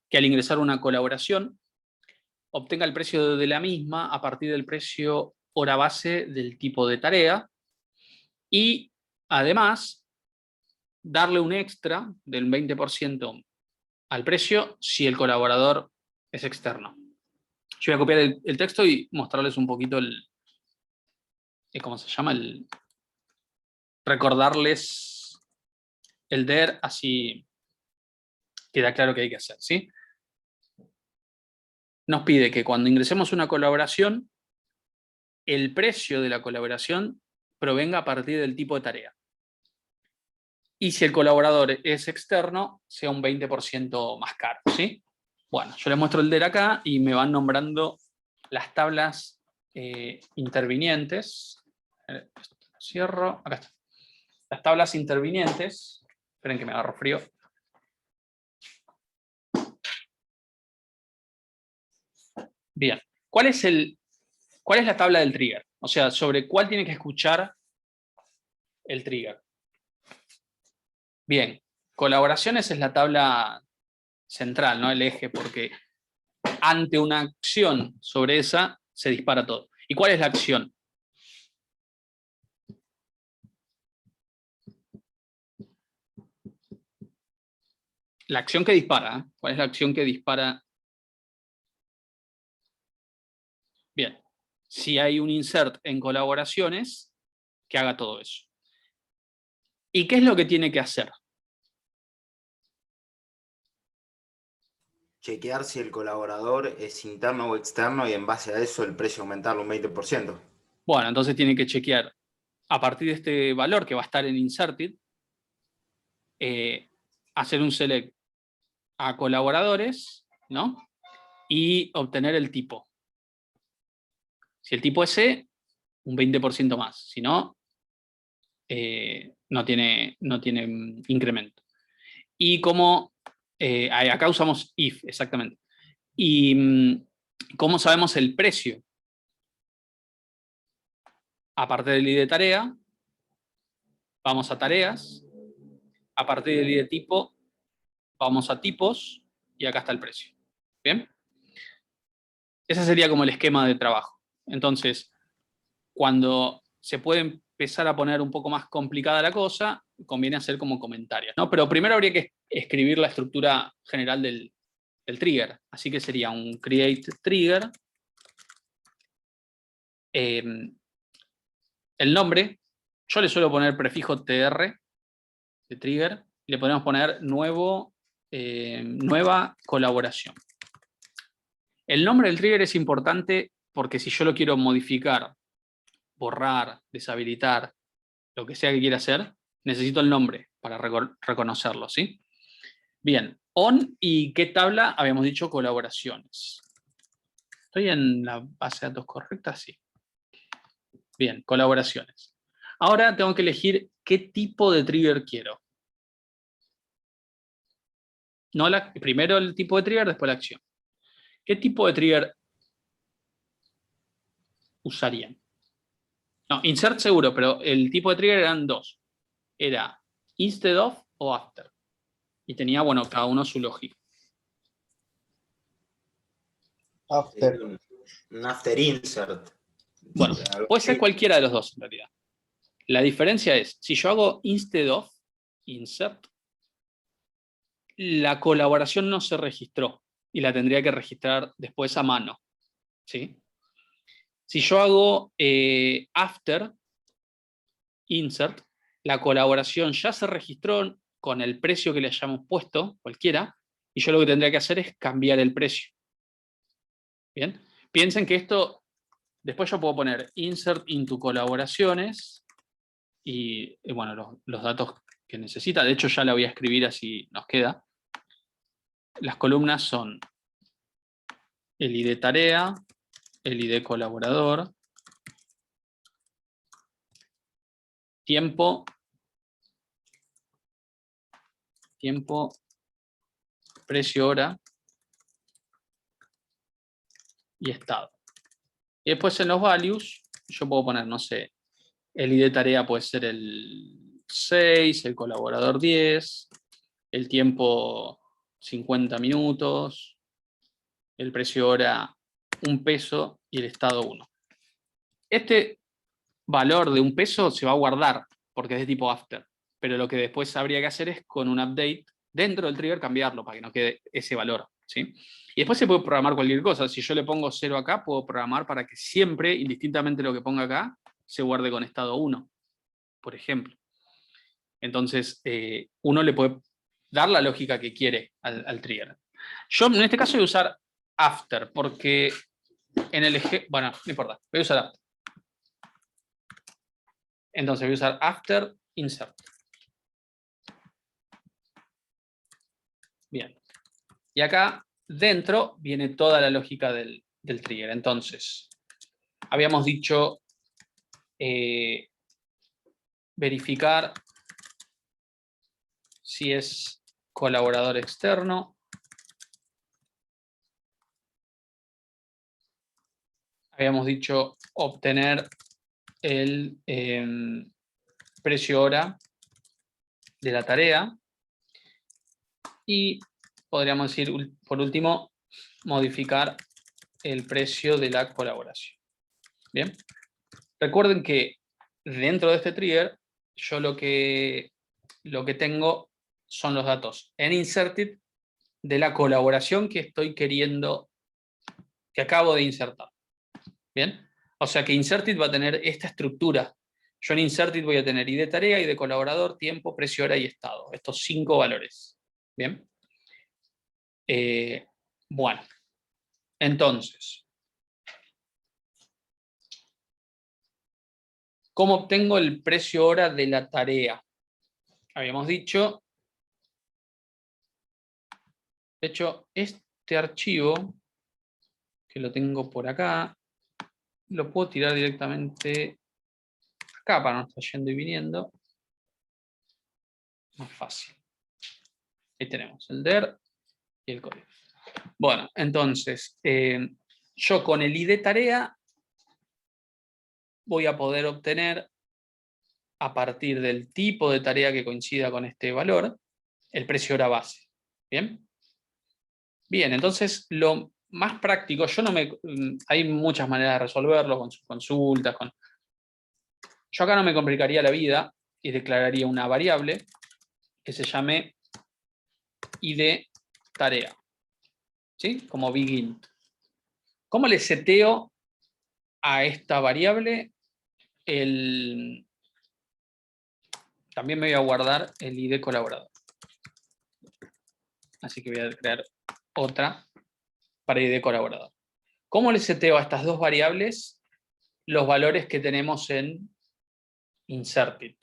que al ingresar una colaboración obtenga el precio de la misma a partir del precio hora base del tipo de tarea y además darle un extra del 20% al precio si el colaborador es externo. Yo voy a copiar el texto y mostrarles un poquito ¿cómo se llama? Recordarles el DER, así queda claro que hay que hacer, ¿sí? Nos pide que cuando ingresemos una colaboración, el precio de la colaboración provenga a partir del tipo de tarea. Y si el colaborador es externo, sea un 20% más caro, ¿sí? Bueno, yo les muestro el DER acá y me van nombrando las tablas intervinientes. Esto lo cierro, acá está. Las tablas intervinientes. Esperen que me agarro frío. Bien, ¿cuál es la tabla del trigger? O sea, sobre cuál tiene que escuchar el trigger. Bien, colaboraciones es la tabla central, ¿no? El eje, porque ante una acción sobre esa se dispara todo. ¿Y cuál es la acción? La acción que dispara, ¿eh? ¿Cuál es la acción que dispara? Bien, si hay un insert en colaboraciones, que haga todo eso. ¿Y qué es lo que tiene que hacer? Chequear si el colaborador es interno o externo y en base a eso el precio aumentarlo un 20%. Bueno, entonces tiene que chequear a partir de este valor que va a estar en inserted, hacer un select a colaboradores, ¿no? Y obtener el tipo. Si el tipo es C, un 20% más. Si no, no tiene incremento. Y como acá usamos if, exactamente. Y ¿cómo sabemos el precio? Aparte del ID de tarea, vamos a tareas. A partir del ID de tipo, vamos a tipos. Y acá está el precio. ¿Bien? Ese sería como el esquema de trabajo. Entonces, cuando se puede empezar a poner un poco más complicada la cosa, conviene hacer como comentarios, ¿no? Pero primero habría que escribir la estructura general del trigger. Así que sería un create trigger. El nombre, yo le suelo poner prefijo tr de trigger y le podemos poner nueva colaboración. El nombre del trigger es importante porque si yo lo quiero modificar, borrar, deshabilitar, lo que sea que quiera hacer, necesito el nombre para reconocerlo, ¿sí? Bien, on y qué tabla habíamos dicho colaboraciones. ¿Estoy en la base de datos correcta? Sí. Bien, colaboraciones. Ahora tengo que elegir qué tipo de trigger quiero. No primero el tipo de trigger, después la acción. ¿Qué tipo de trigger usarían? No, insert seguro, pero el tipo de trigger eran dos. Era instead of o after. Y tenía, bueno, cada uno su lógica. After. Un after insert. Bueno, puede ser cualquiera de los dos en realidad. La diferencia es, si yo hago instead of, insert, la colaboración no se registró y la tendría que registrar después a mano, ¿sí? Si yo hago after, insert, la colaboración ya se registró con el precio que le hayamos puesto, cualquiera, y yo lo que tendría que hacer es cambiar el precio. Bien, piensen que esto, después yo puedo poner insert into colaboraciones y bueno, los datos que necesita, de hecho ya la voy a escribir así nos queda. Las columnas son el ID tarea, el ID colaborador, tiempo, precio hora y estado. Y después en los values yo puedo poner, no sé, el ID tarea puede ser el 6, el colaborador 10, el tiempo 50 minutos, el precio hora 1 peso y el estado 1. Este valor de 1 peso se va a guardar porque es de tipo after, pero lo que después habría que hacer es con un update dentro del trigger cambiarlo para que no quede ese valor, ¿sí? Y después se puede programar cualquier cosa. Si yo le pongo 0 acá, puedo programar para que siempre, indistintamente lo que ponga acá, se guarde con estado 1, por ejemplo. Entonces, uno le puede dar la lógica que quiere al trigger. Yo en este caso voy a usar after, porque en el bueno, no importa, voy a usar after. Entonces voy a usar after insert. Bien. Y acá dentro viene toda la lógica del trigger. Entonces, habíamos dicho verificar si es colaborador externo. Habíamos dicho obtener el precio hora de la tarea. Y podríamos decir, por último, modificar el precio de la colaboración. Bien. Recuerden que dentro de este trigger, yo lo que tengo son los datos en inserted de la colaboración que estoy queriendo, que acabo de insertar. Bien. O sea que inserted va a tener esta estructura. Yo en inserted voy a tener ID de tarea, ID de colaborador, tiempo, precio hora y estado. Estos 5 valores. Bien. Bueno. Entonces, ¿cómo obtengo el precio hora de la tarea? Habíamos dicho, de hecho, este archivo, que lo tengo por acá, lo puedo tirar directamente acá para no estar yendo y viniendo. Más fácil. Ahí tenemos el DER y el código. Bueno, entonces, yo con el ID tarea voy a poder obtener, a partir del tipo de tarea que coincida con este valor, el precio hora base. ¿Bien? Bien, entonces lo más práctico, hay muchas maneras de resolverlo, con sus consultas, yo acá no me complicaría la vida y declararía una variable que se llame ID tarea, ¿sí? Como begin. ¿Cómo le seteo a esta variable? También me voy a guardar el ID colaborador. Así que voy a crear otra para ID colaborador. ¿Cómo le seteo a estas dos variables los valores que tenemos en inserted?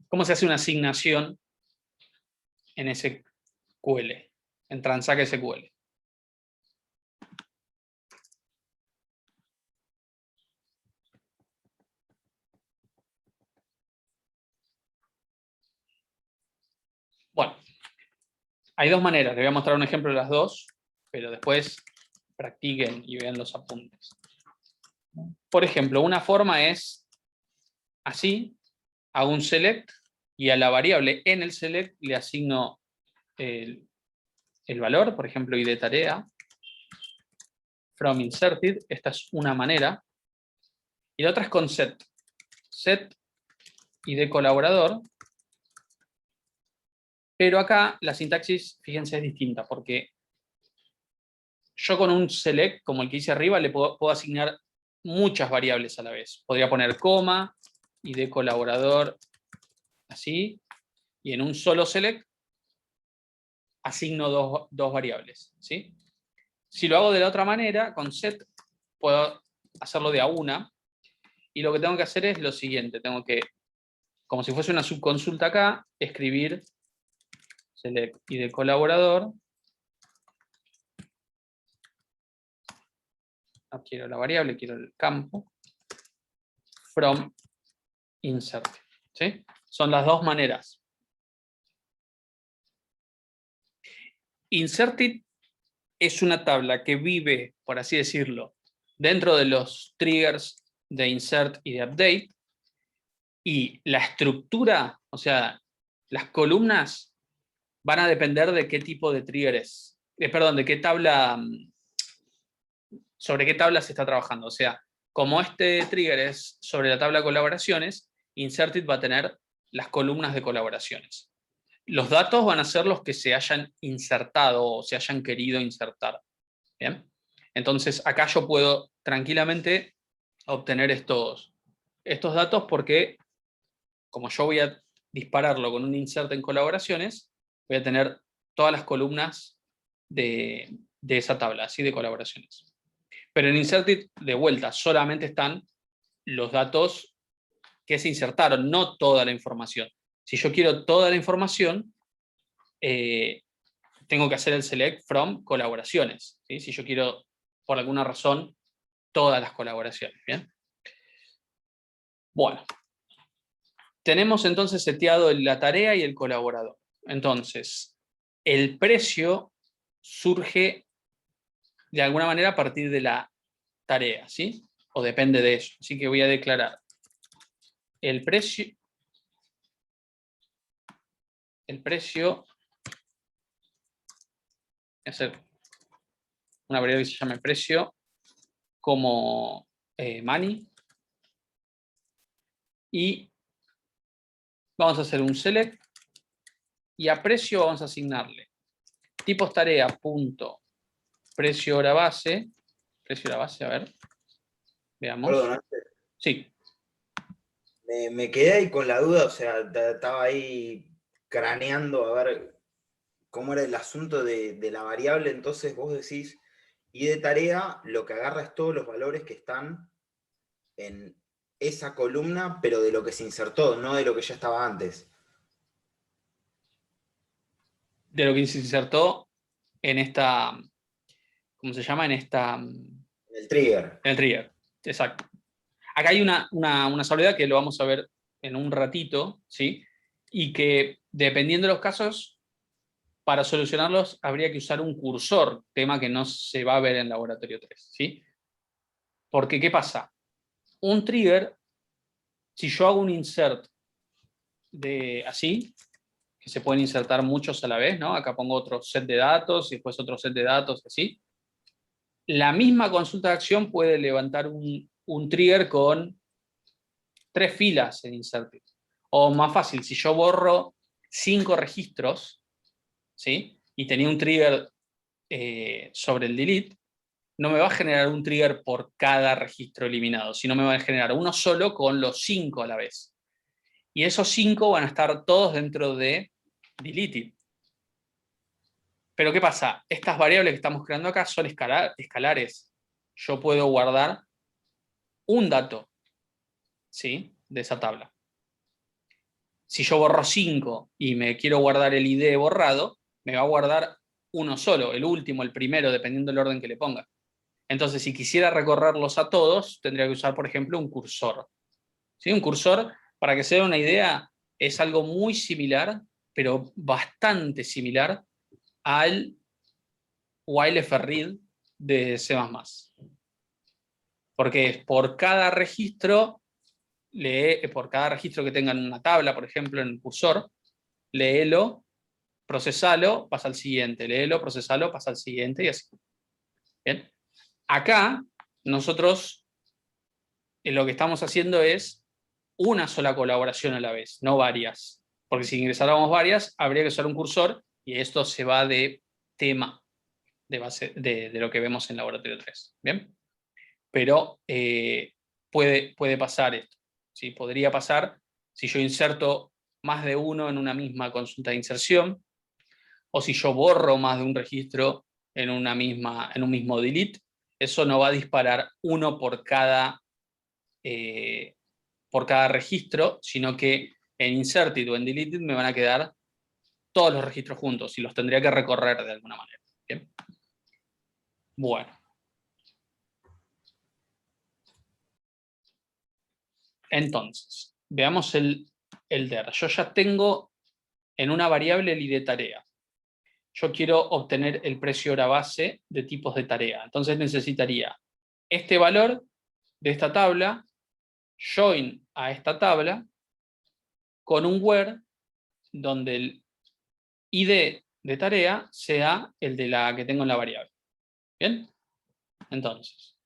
¿Cómo se hace una asignación en SQL, en Transact SQL? Bueno, hay dos maneras. Les voy a mostrar un ejemplo de las dos, pero después practiquen y vean los apuntes. Por ejemplo, una forma es así, hago un select y a la variable en el select le asigno el valor, por ejemplo, ID tarea, from inserted, esta es una manera, y la otra es con set. Set ID colaborador, pero acá la sintaxis, fíjense, es distinta, porque yo con un select, como el que hice arriba, le puedo asignar muchas variables a la vez. Podría poner coma, ID colaborador, así, y en un solo select asigno dos variables, ¿sí? Si lo hago de la otra manera, con set, puedo hacerlo de a una, y lo que tengo que hacer es lo siguiente, tengo que, como si fuese una subconsulta acá, escribir select ID colaborador, no quiero la variable, quiero el campo, from insert, ¿sí? Son las dos maneras. Inserted es una tabla que vive, por así decirlo, dentro de los triggers de insert y de update, y la estructura, o sea, las columnas van a depender de qué tipo de trigger es. Perdón, de qué tabla, sobre qué tabla se está trabajando. O sea, como este trigger es sobre la tabla de colaboraciones, inserted va a tener las columnas de colaboraciones. Los datos van a ser los que se hayan insertado o se hayan querido insertar. ¿Bien? Entonces, acá yo puedo tranquilamente obtener estos datos porque, como yo voy a dispararlo con un insert en colaboraciones, voy a tener todas las columnas de esa tabla, así de colaboraciones. Pero en inserted, de vuelta, solamente están los datos que se insertaron, no toda la información. Si yo quiero toda la información, tengo que hacer el select from colaboraciones, ¿sí? Si yo quiero, por alguna razón, todas las colaboraciones. ¿Bien? Bueno, tenemos entonces seteado la tarea y el colaborador. Entonces, el precio surge de alguna manera a partir de la tarea, ¿sí? O depende de eso. Así que voy a declarar el precio. Voy a hacer una variable que se llame precio como money. Y vamos a hacer un select. Y a precio vamos a asignarle tipos tarea punto precio hora base. Precio hora base, a ver. Veamos. Perdón, Sí. me quedé ahí con la duda, o sea, estaba ahí craneando a ver cómo era el asunto de la variable. Entonces vos decís, y de tarea lo que agarra es todos los valores que están en esa columna, pero de lo que se insertó, no de lo que ya estaba antes. De lo que se insertó en esta, ¿cómo se llama? En El trigger. el trigger. Exacto. Acá hay una salvedad que lo vamos a ver en un ratito, ¿sí? Y que dependiendo de los casos, para solucionarlos habría que usar un cursor, tema que no se va a ver en laboratorio 3, ¿sí? Porque, ¿qué pasa? Un trigger, si yo hago un insert de así, que se pueden insertar muchos a la vez, ¿no? Acá pongo otro set de datos y después otro set de datos, así. La misma consulta de acción puede levantar un trigger con 3 filas en inserted. O más fácil, si yo borro 5 registros, ¿sí? Y tenía un trigger sobre el delete, no me va a generar un trigger por cada registro eliminado, sino me va a generar uno solo con los 5 a la vez. Y esos 5 van a estar todos dentro de deleted. Pero ¿qué pasa? Estas variables que estamos creando acá son escalares. Yo puedo guardar un dato, ¿sí? De esa tabla. Si yo borro 5 y me quiero guardar el ID borrado, me va a guardar uno solo, el último, el primero, dependiendo del orden que le ponga. Entonces, si quisiera recorrerlos a todos, tendría que usar, por ejemplo, un cursor. ¿Sí? Un cursor, para que se den una idea, es algo muy similar, pero bastante similar al while-f-read de C++. Porque por cada registro que tenga en una tabla, por ejemplo, en el cursor, léelo, procesalo, pasa al siguiente, léelo, procesalo, pasa al siguiente y así. Bien. Acá, nosotros lo que estamos haciendo es una sola colaboración a la vez, no varias. Porque si ingresáramos varias, habría que usar un cursor y esto se va de tema de base de lo que vemos en laboratorio 3. ¿Bien? Pero puede pasar esto. ¿Sí? Podría pasar si yo inserto más de uno en una misma consulta de inserción, o si yo borro más de un registro en un mismo delete, eso no va a disparar uno por cada registro, sino que en inserted o en deleted me van a quedar todos los registros juntos y los tendría que recorrer de alguna manera. ¿Bien? Bueno. Entonces, veamos el der. Yo ya tengo en una variable el ID tarea. Yo quiero obtener el precio hora base de tipos de tarea. Entonces necesitaría este valor de esta tabla, join a esta tabla, con un where donde el ID de tarea sea el de la que tengo en la variable. ¿Bien? Entonces,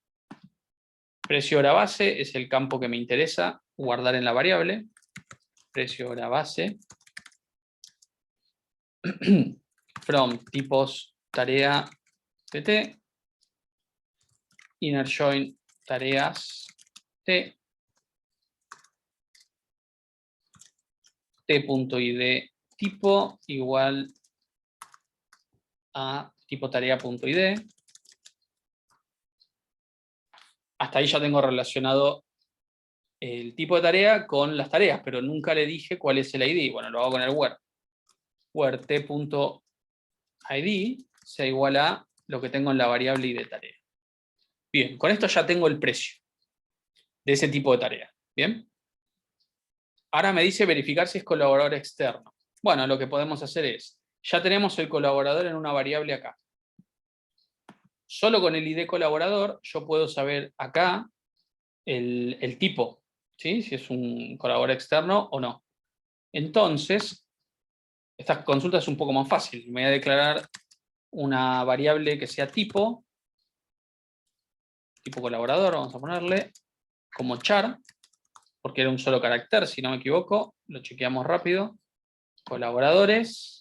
precio hora base es el campo que me interesa guardar en la variable. Precio hora base. From tipos tarea tt. Inner join tareas t. t.id tipo igual a tipo tarea.id. Hasta ahí ya tengo relacionado el tipo de tarea con las tareas, pero nunca le dije cuál es el ID. Bueno, lo hago con el where. Where t.id sea igual a lo que tengo en la variable id tarea. Bien, con esto ya tengo el precio de ese tipo de tarea. Bien. Ahora me dice verificar si es colaborador externo. Bueno, lo que podemos hacer es, ya tenemos el colaborador en una variable acá. Solo con el ID colaborador yo puedo saber acá el tipo, ¿sí? Si es un colaborador externo o no. Entonces, esta consulta es un poco más fácil. Me voy a declarar una variable que sea tipo colaborador, vamos a ponerle, como char, porque era un solo carácter, si no me equivoco, lo chequeamos rápido. Colaboradores,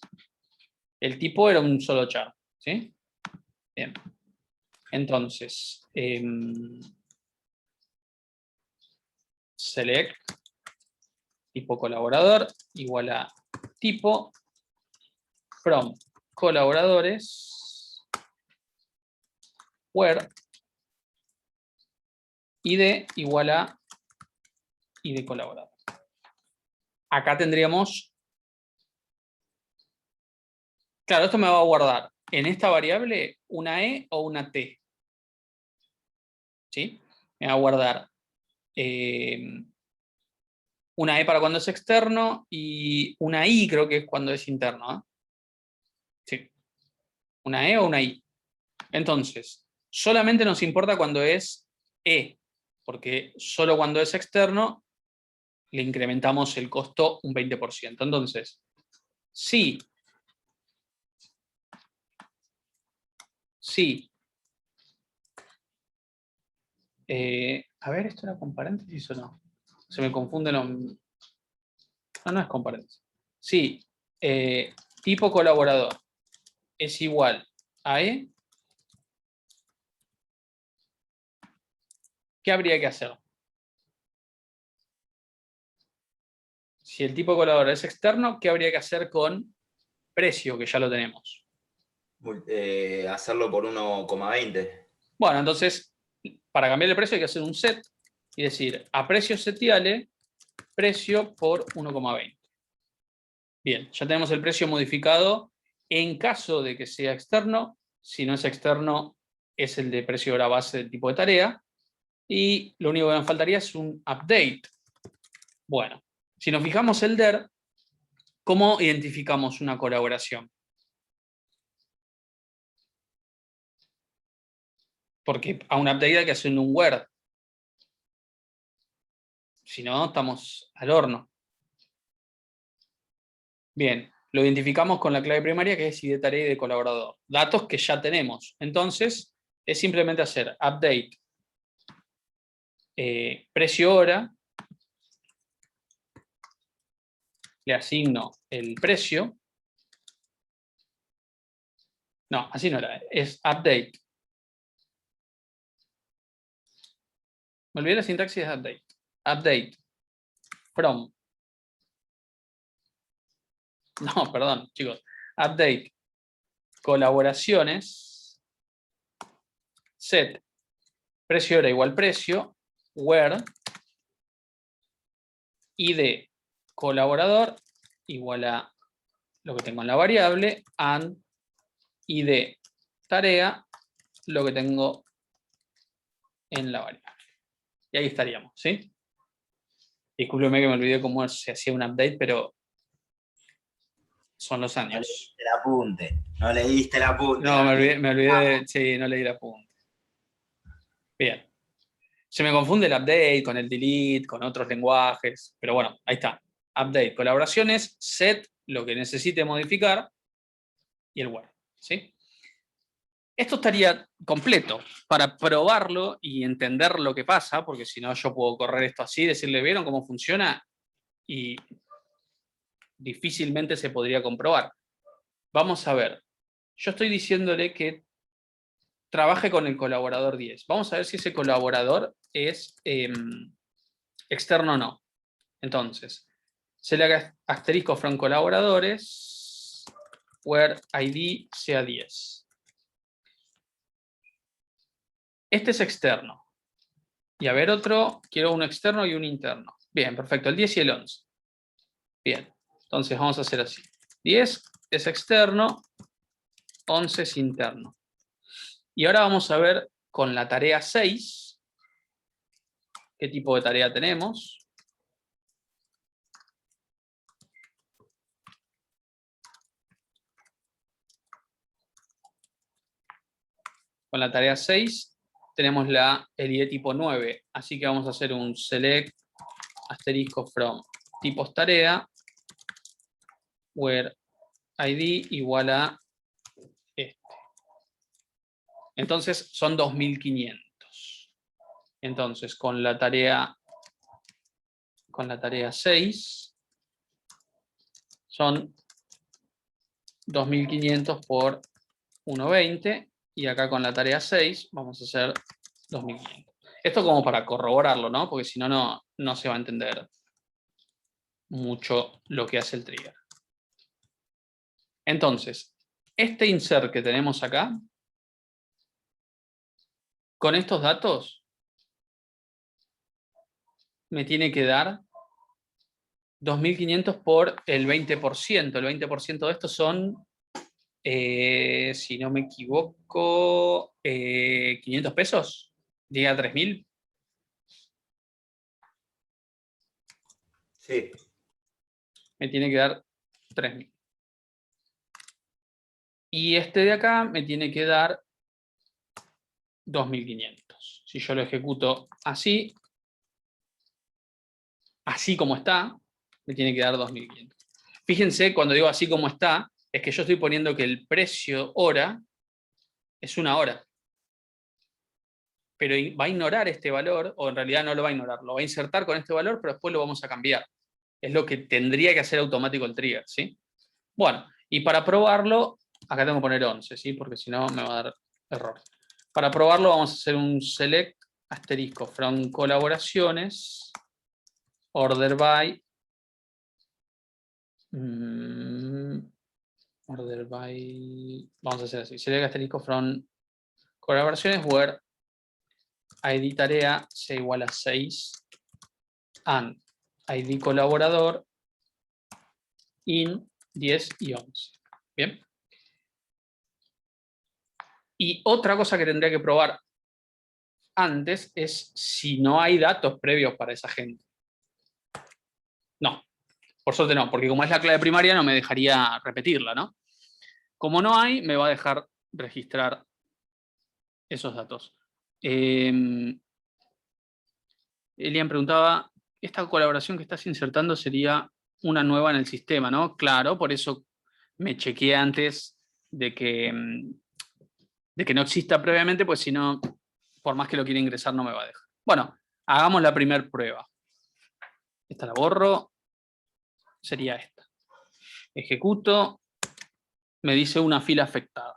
el tipo era un solo char, ¿sí? Bien. Entonces, select tipo colaborador igual a tipo from colaboradores where id igual a id colaborador. Acá tendríamos, claro, esto me va a guardar en esta variable una E o una T. ¿Sí? Me va a guardar una E para cuando es externo y una I creo que es cuando es interno. ¿Eh? Sí. Una E o una I. Entonces, solamente nos importa cuando es E, porque solo cuando es externo le incrementamos el costo un 20%. Entonces, sí. A ver, ¿esto era con paréntesis o no? Se me confunden los... No, no es con paréntesis. Sí, tipo colaborador es igual a E. ¿Qué habría que hacer? Si el tipo colaborador es externo, ¿qué habría que hacer con precio, que ya lo tenemos? Hacerlo por 1,20. Bueno, entonces, para cambiar el precio hay que hacer un set y decir, a precio setiale, precio por 1,20. Bien, ya tenemos el precio modificado en caso de que sea externo. Si no es externo, es el de precio hora base del tipo de tarea. Y lo único que me faltaría es un update. Bueno, si nos fijamos el DER, ¿cómo identificamos una colaboración? Porque a un update hay que hacer un where. Si no, estamos al horno. Bien, lo identificamos con la clave primaria que es ID tarea y de colaborador. Datos que ya tenemos. Entonces, es simplemente hacer update precio hora. Le asigno el precio. No, así no era. Es update. Me olvidé la sintaxis de update. Update from. No, perdón, chicos. Update colaboraciones. Set precio hora igual precio. Where id colaborador igual a lo que tengo en la variable. And id tarea lo que tengo en la variable. Y ahí estaríamos, ¿sí? Discúlpeme que me olvidé cómo se hacía un update, pero son los años. No leíste el apunte. No leíste el apunte. No, me olvidé, sí, no leí el apunte. Bien. Se me confunde el update con el delete, con otros lenguajes, pero bueno, ahí está. Update, colaboraciones, set, lo que necesite modificar, y el where, ¿sí? Esto estaría completo para probarlo y entender lo que pasa, porque si no yo puedo correr esto así, decirle, ¿vieron cómo funciona? Y difícilmente se podría comprobar. Vamos a ver. Yo estoy diciéndole que trabaje con el colaborador 10. Vamos a ver si ese colaborador es externo o no. Entonces, select asterisco from colaboradores, where ID sea 10. Este es externo. Y a ver otro, quiero un externo y un interno. Bien, perfecto, el 10 y el 11. Bien, entonces vamos a hacer así. 10 es externo, 11 es interno. Y ahora vamos a ver con la tarea 6, qué tipo de tarea tenemos. Con la tarea 6 tenemos el ID tipo 9, así que vamos a hacer un select asterisco from tipos tarea, where ID igual a este. Entonces son 2500. Entonces con la tarea 6 son 2500 por 1.20 y acá con la tarea 6 vamos a hacer 2500. Esto como para corroborarlo, ¿no? Porque si no, no se va a entender mucho lo que hace el trigger. Entonces, este insert que tenemos acá, con estos datos, me tiene que dar 2.500 por el 20%. El 20% de estos son, si no me equivoco, 500 pesos. Llega a 3.000. Sí. Me tiene que dar 3.000. Y este de acá me tiene que dar 2.500. Si yo lo ejecuto así como está, me tiene que dar 2.500. Fíjense, cuando digo así como está, es que yo estoy poniendo que el precio hora es 1 hora. Pero va a ignorar este valor, o en realidad no lo va a ignorar, lo va a insertar con este valor, pero después lo vamos a cambiar. Es lo que tendría que hacer automático el trigger, ¿sí? Bueno, y para probarlo, acá tengo que poner 11, ¿sí? Porque si no me va a dar error. Para probarlo vamos a hacer un select asterisco from colaboraciones, order by, vamos a hacer así, select asterisco from colaboraciones where ID tarea sea igual a 6 and ID colaborador in 10 y 11. ¿Bien? Y otra cosa que tendría que probar antes es si no hay datos previos para esa gente. No, por suerte no, porque como es la clave primaria no me dejaría repetirla, ¿no? Como no hay, me va a dejar registrar esos datos. Elian preguntaba, esta colaboración que estás insertando sería una nueva en el sistema, ¿no? Claro, por eso me chequeé antes de que no exista previamente, pues si no, por más que lo quiera ingresar, no me va a dejar. Bueno, hagamos la primera prueba. Esta la borro. Sería esta. Ejecuto. Me dice una fila afectada.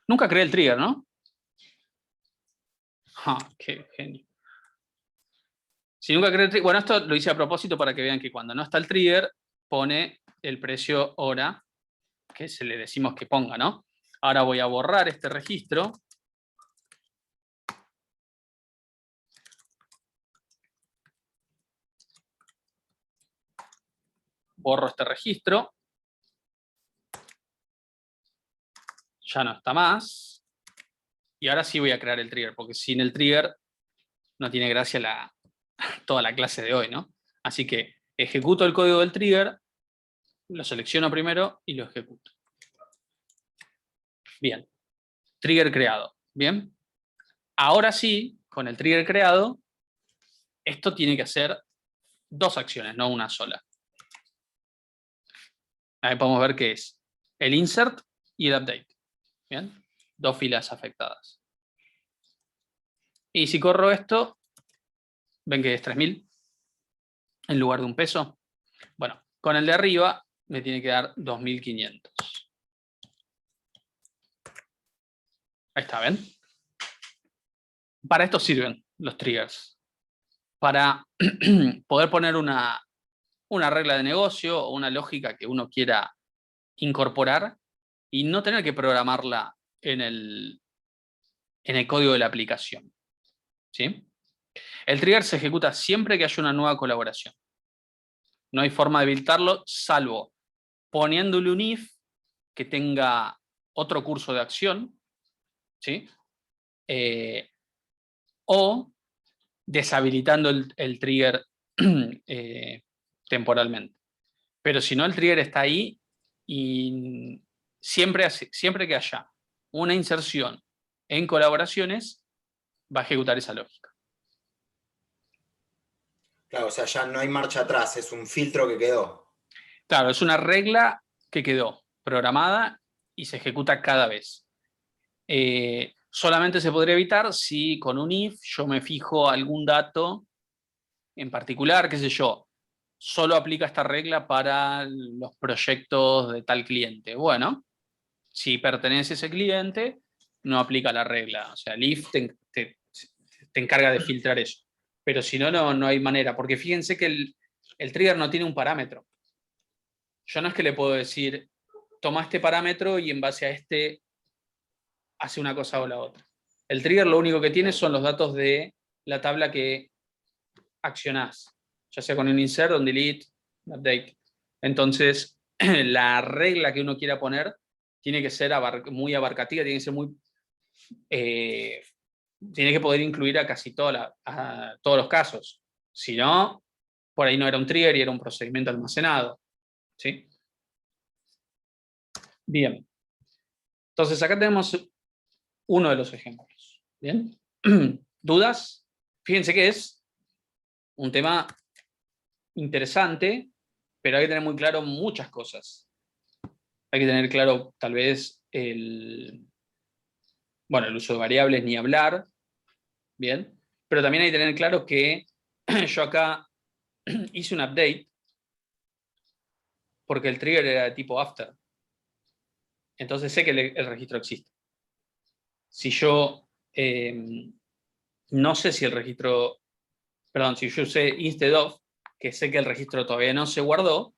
Nunca creé el trigger, ¿no? Qué genio. Si nunca creé el trigger, bueno, esto lo hice a propósito para que vean que cuando no está el trigger, pone el precio hora que se le decimos que ponga, ¿no? Ahora voy a borrar este registro. Borro este registro. Ya no está más. Y ahora sí voy a crear el trigger, porque sin el trigger no tiene gracia toda la clase de hoy, ¿no? Así que ejecuto el código del trigger, lo selecciono primero y lo ejecuto. Bien. Trigger creado. Bien. Ahora sí, con el trigger creado, esto tiene que hacer 2 acciones, no una sola. Ahí podemos ver qué es el insert y el update. Bien. 2 filas afectadas. Y si corro esto, ven que es 3.000 en lugar de un peso. Bueno, con el de arriba me tiene que dar 2.500. Ahí está, ¿ven? Para esto sirven los triggers. Para poder poner una una regla de negocio o una lógica que uno quiera incorporar y no tener que programarla en el código de la aplicación. ¿Sí? El trigger se ejecuta siempre que haya una nueva colaboración. No hay forma de habilitarlo, salvo poniéndole un if que tenga otro curso de acción, ¿sí? O deshabilitando el trigger temporalmente. Pero si no, el trigger está ahí y siempre que haya una inserción en colaboraciones, va a ejecutar esa lógica. Claro, o sea, ya no hay marcha atrás, es un filtro que quedó. Claro, es una regla que quedó programada y se ejecuta cada vez. Solamente se podría evitar si con un if yo me fijo algún dato en particular, qué sé yo, solo aplica esta regla para los proyectos de tal cliente. Bueno, si pertenece a ese cliente, no aplica la regla. O sea, el if te encarga de filtrar eso. Pero si no, no hay manera. Porque fíjense que el trigger no tiene un parámetro. Yo no es que le puedo decir, toma este parámetro y en base a este hace una cosa o la otra. El trigger lo único que tiene son los datos de la tabla que accionás, ya sea con un insert, un delete, un update. Entonces, la regla que uno quiera poner tiene que ser muy abarcativa, tiene que ser muy... tiene que poder incluir a casi a todos los casos. Si no, por ahí no era un trigger y era un procedimiento almacenado. ¿Sí? Bien. Entonces, acá tenemos uno de los ejemplos. ¿Bien? ¿Dudas? Fíjense que es un tema interesante, pero hay que tener muy claro muchas cosas. Hay que tener claro, tal vez, el uso de variables, ni hablar, ¿bien? Pero también hay que tener claro que yo acá hice un update porque el trigger era de tipo after. Entonces sé que el registro existe. Si yo no sé si el registro, perdón, si yo usé instead of, que sé que el registro todavía no se guardó,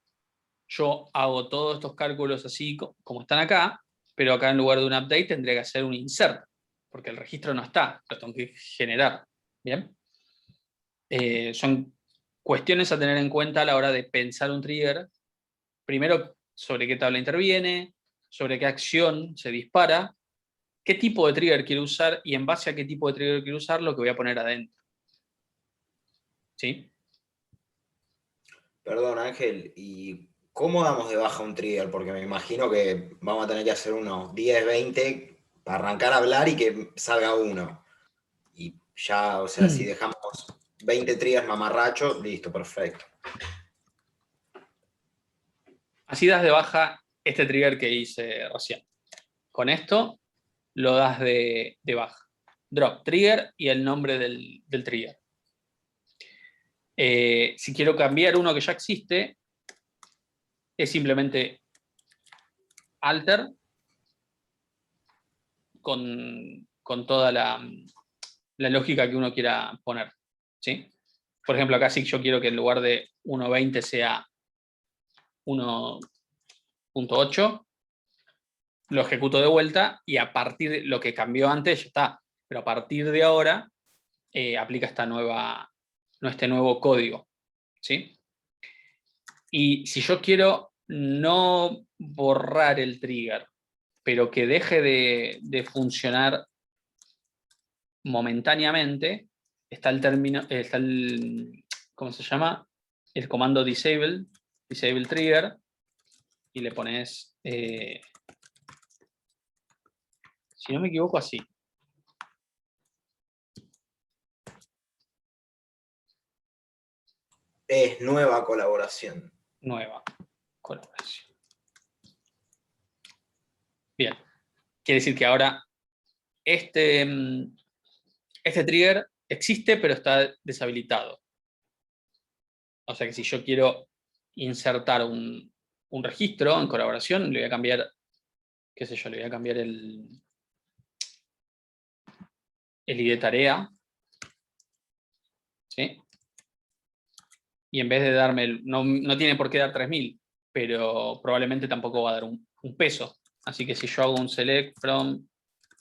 yo hago todos estos cálculos así como están acá, pero acá en lugar de un update tendría que hacer un insert, porque el registro no está, lo tengo que generar. ¿Bien? Son cuestiones a tener en cuenta a la hora de pensar un trigger. Primero, sobre qué tabla interviene, sobre qué acción se dispara, qué tipo de trigger quiero usar y en base a qué tipo de trigger quiero usar lo que voy a poner adentro. ¿Sí? Perdón, Ángel, ¿y cómo damos de baja un trigger? Porque me imagino que vamos a tener que hacer unos 10, 20 para arrancar a hablar y que salga uno. Y ya, o sea, si dejamos 20 triggers mamarracho, listo, perfecto. Así das de baja este trigger que hice recién. Con esto lo das de baja. Drop trigger y el nombre del trigger. Si quiero cambiar uno que ya existe, es simplemente alter con toda la lógica que uno quiera poner. ¿Sí? Por ejemplo, acá sí yo quiero que en lugar de 1.20 sea 1.8, lo ejecuto de vuelta y a partir de lo que cambió antes ya está. Pero a partir de ahora aplica este nuevo código. ¿Sí? Y si yo quiero no borrar el trigger, pero que deje de funcionar momentáneamente, está el término, ¿cómo se llama? El comando disable trigger, y le pones, si no me equivoco, así. Es nueva colaboración. Nueva colaboración. Bien. Quiere decir que ahora este trigger existe, pero está deshabilitado. O sea que si yo quiero insertar un registro en colaboración, le voy a cambiar, qué sé yo, le voy a cambiar el ID tarea. ¿Sí? y en vez de darme, no tiene por qué dar 3000, pero probablemente tampoco va a dar un peso. Así que si yo hago un select from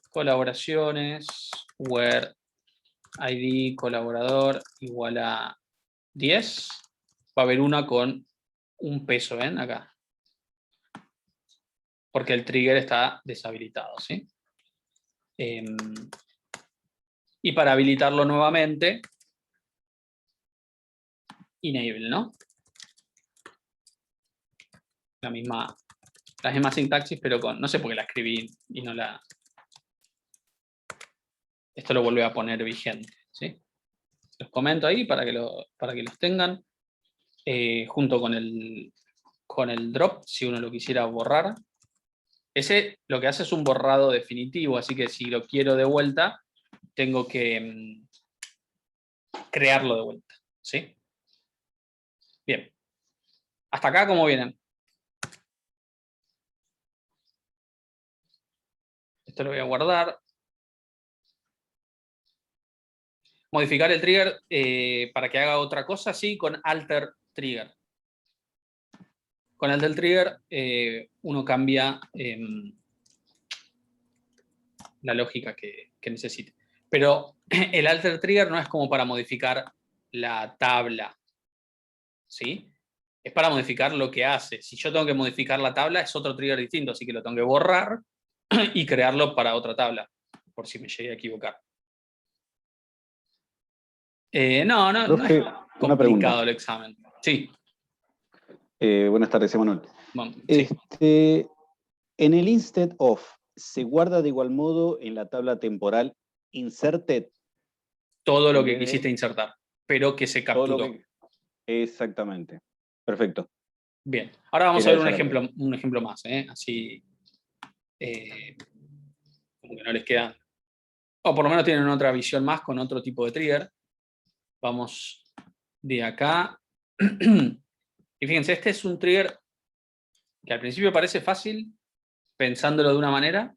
colaboraciones, where ID colaborador igual a 10, va a haber una con un peso, ¿ven? Acá. Porque el trigger está deshabilitado, ¿sí? Y para habilitarlo nuevamente, enable, ¿no? La misma sintaxis, pero con, no sé por qué la escribí y no la... Esto lo vuelve a poner vigente, ¿sí? Los comento ahí para que los tengan, junto con el drop, si uno lo quisiera borrar. Ese lo que hace es un borrado definitivo, así que si lo quiero de vuelta, tengo que crearlo de vuelta, ¿sí? Bien. Hasta acá, ¿cómo vienen? Esto lo voy a guardar. Modificar el trigger para que haga otra cosa, sí, con alter trigger. Con alter trigger uno cambia la lógica que necesite. Pero el alter trigger no es como para modificar la tabla, ¿sí? Es para modificar lo que hace. Si yo tengo que modificar la tabla, es otro trigger distinto, así que lo tengo que borrar y crearlo para otra tabla, por si me llegué a equivocar. No Profe, es una complicado pregunta. el examen. Sí. Buenas tardes, Emanuel. Bueno, sí. En el instead of, ¿se guarda de igual modo en la tabla temporal inserted? Todo lo en que vez de quisiste insertar, pero que se todo lo capturó. que... Exactamente. Perfecto. Bien. Ahora vamos a Era ver esa la pregunta. un ejemplo más, así como que no les queda, o por lo menos tienen otra visión más con otro tipo de trigger. Vamos de acá. Y fíjense, este es un trigger que al principio parece fácil, pensándolo de una manera,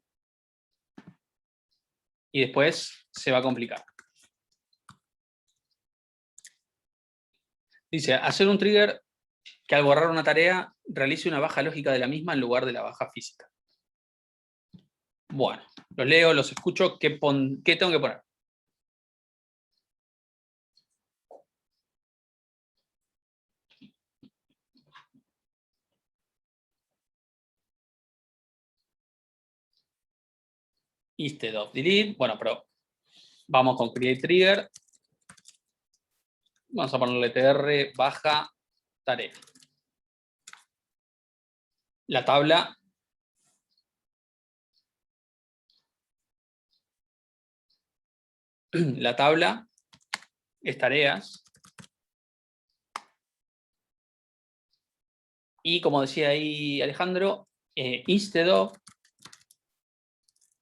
y después se va a complicar. Dice, hacer un trigger que al borrar una tarea realice una baja lógica de la misma en lugar de la baja física. Bueno, los leo, los escucho. ¿Qué tengo que poner? Instead of delete. Bueno, pero vamos con create trigger. Vamos a ponerle tr baja tarea. La tabla es tareas. Y como decía ahí Alejandro, instead of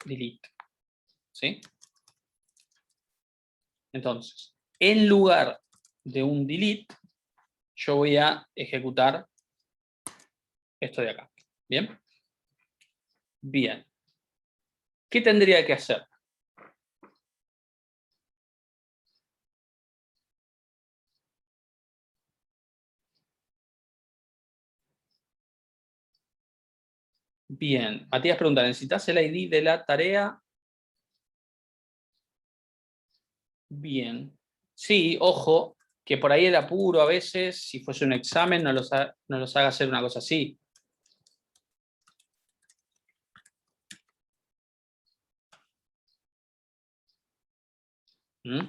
delete. ¿Sí? Entonces, en lugar de un delete, yo voy a ejecutar esto de acá. ¿Bien? Bien. ¿Qué tendría que hacer? Bien. Matías pregunta, ¿necesitas el ID de la tarea? Bien. Sí, ojo, que por ahí el apuro a veces, si fuese un examen, no los haga hacer una cosa así. ¿Mm?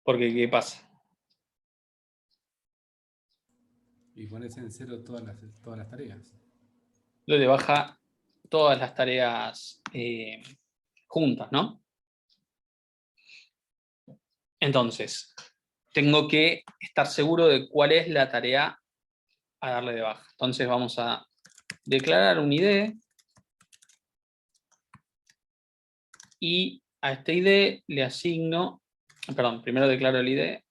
Porque, ¿qué pasa? Y pones en cero todas las tareas. Lo de baja todas las tareas juntas, ¿no? Entonces, tengo que estar seguro de cuál es la tarea a darle de baja. Entonces vamos a declarar un ID y a este ID le asigno, perdón, primero declaro el ID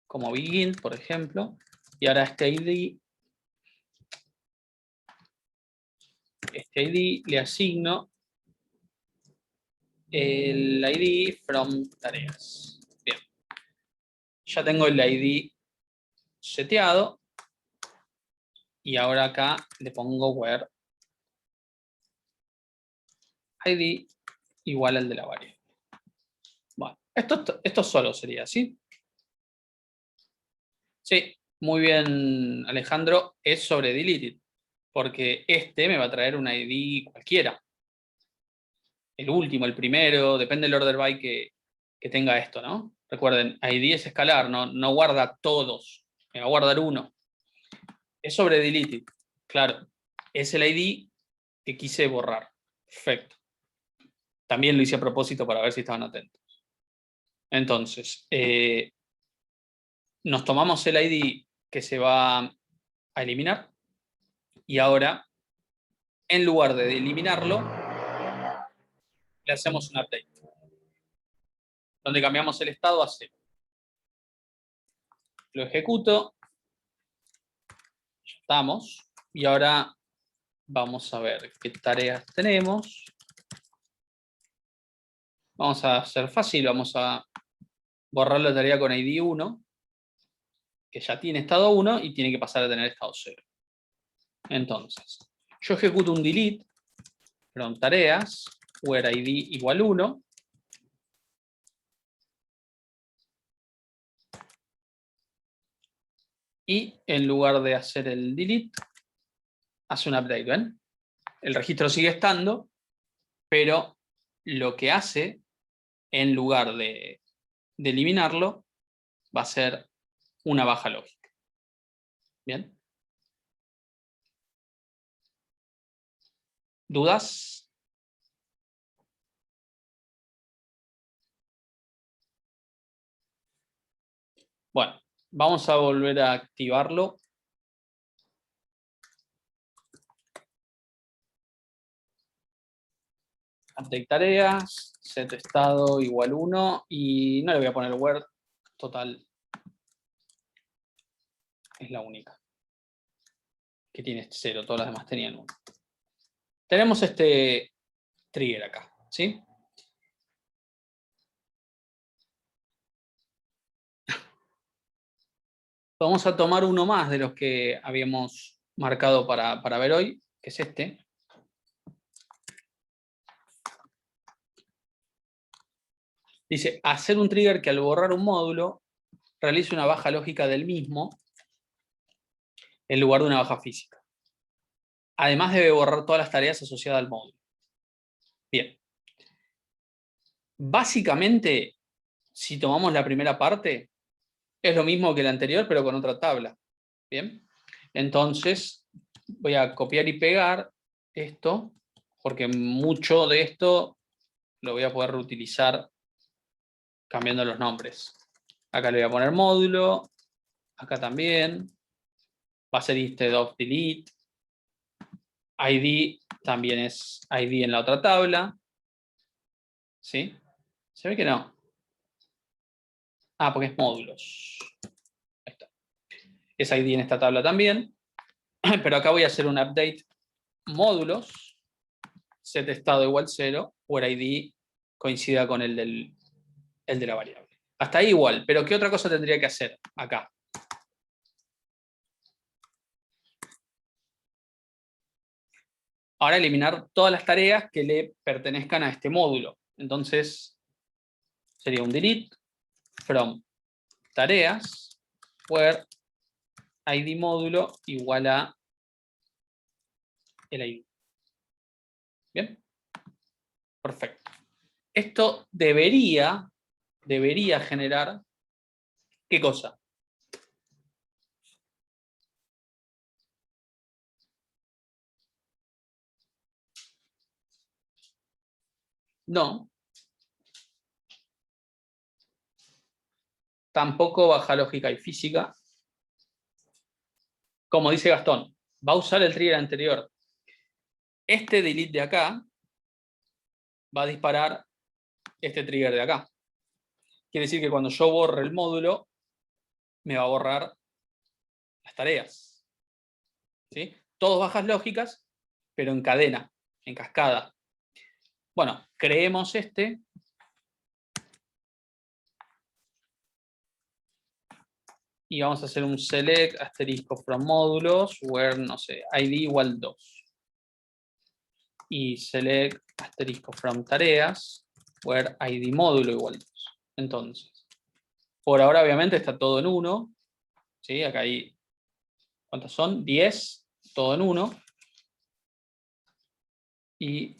como begin, por ejemplo, y ahora a este ID le asigno el ID from tareas. Bien. Ya tengo el ID seteado. Y ahora acá le pongo where ID igual al de la variable. Bueno, esto solo sería, ¿sí? Sí, muy bien, Alejandro. Es sobre deleted. Porque este me va a traer un ID cualquiera. El último, el primero, depende del order by que tenga esto, ¿no? Recuerden, ID es escalar, no guarda todos. Me va a guardar uno. Es sobre deleted. Claro, es el ID que quise borrar. Perfecto. También lo hice a propósito para ver si estaban atentos. Entonces, nos tomamos el ID que se va a eliminar y ahora, en lugar de eliminarlo, le hacemos un update, donde cambiamos el estado a 0. Lo ejecuto. Ya estamos. Y ahora vamos a ver qué tareas tenemos. Vamos a hacer fácil, vamos a borrar la tarea con ID 1, que ya tiene estado 1 y tiene que pasar a tener estado 0. Entonces, yo ejecuto un delete, perdón, tareas, where ID igual 1. Y en lugar de hacer el delete, hace un update, ¿ven? El registro sigue estando, pero lo que hace, en lugar de eliminarlo, va a ser una baja lógica. ¿Bien? ¿Dudas? Bueno, vamos a volver a activarlo. Update tareas, set estado igual 1 y no le voy a poner word, total. Es la única que tiene 0, todas las demás tenían 1. Tenemos este trigger acá, ¿sí? Vamos a tomar uno más de los que habíamos marcado para ver hoy, que es este. Dice, hacer un trigger que al borrar un módulo realice una baja lógica del mismo en lugar de una baja física. Además debe borrar todas las tareas asociadas al módulo. Bien. Básicamente, si tomamos la primera parte, es lo mismo que la anterior, pero con otra tabla. Bien. Entonces, voy a copiar y pegar esto, porque mucho de esto lo voy a poder reutilizar cambiando los nombres. Acá le voy a poner módulo, acá también. Va a ser instead of delete. ID también es ID en la otra tabla. ¿Sí? ¿Se ve que no? Ah, porque es módulos. Ahí está. Es ID en esta tabla también. Pero acá voy a hacer un update módulos. Set estado igual 0. Where ID coincida con el de la variable. Hasta ahí igual. Pero ¿qué otra cosa tendría que hacer acá? Ahora eliminar todas las tareas que le pertenezcan a este módulo. Entonces, sería un delete from tareas where ID módulo igual a el ID. ¿Bien? Perfecto. Esto debería generar, ¿qué cosa? No. Tampoco baja lógica y física. Como dice Gastón, va a usar el trigger anterior. Este delete de acá va a disparar este trigger de acá. Quiere decir que cuando yo borre el módulo, me va a borrar las tareas. ¿Sí? Todos bajas lógicas, pero en cadena, en cascada. Bueno, creemos este. Y vamos a hacer un select asterisco from módulos, where, no sé, id igual 2. Y select asterisco from tareas, where id módulo igual 2. Entonces, por ahora obviamente está todo en 1. ¿Sí? Acá hay, ¿cuántas son? 10, todo en 1. Y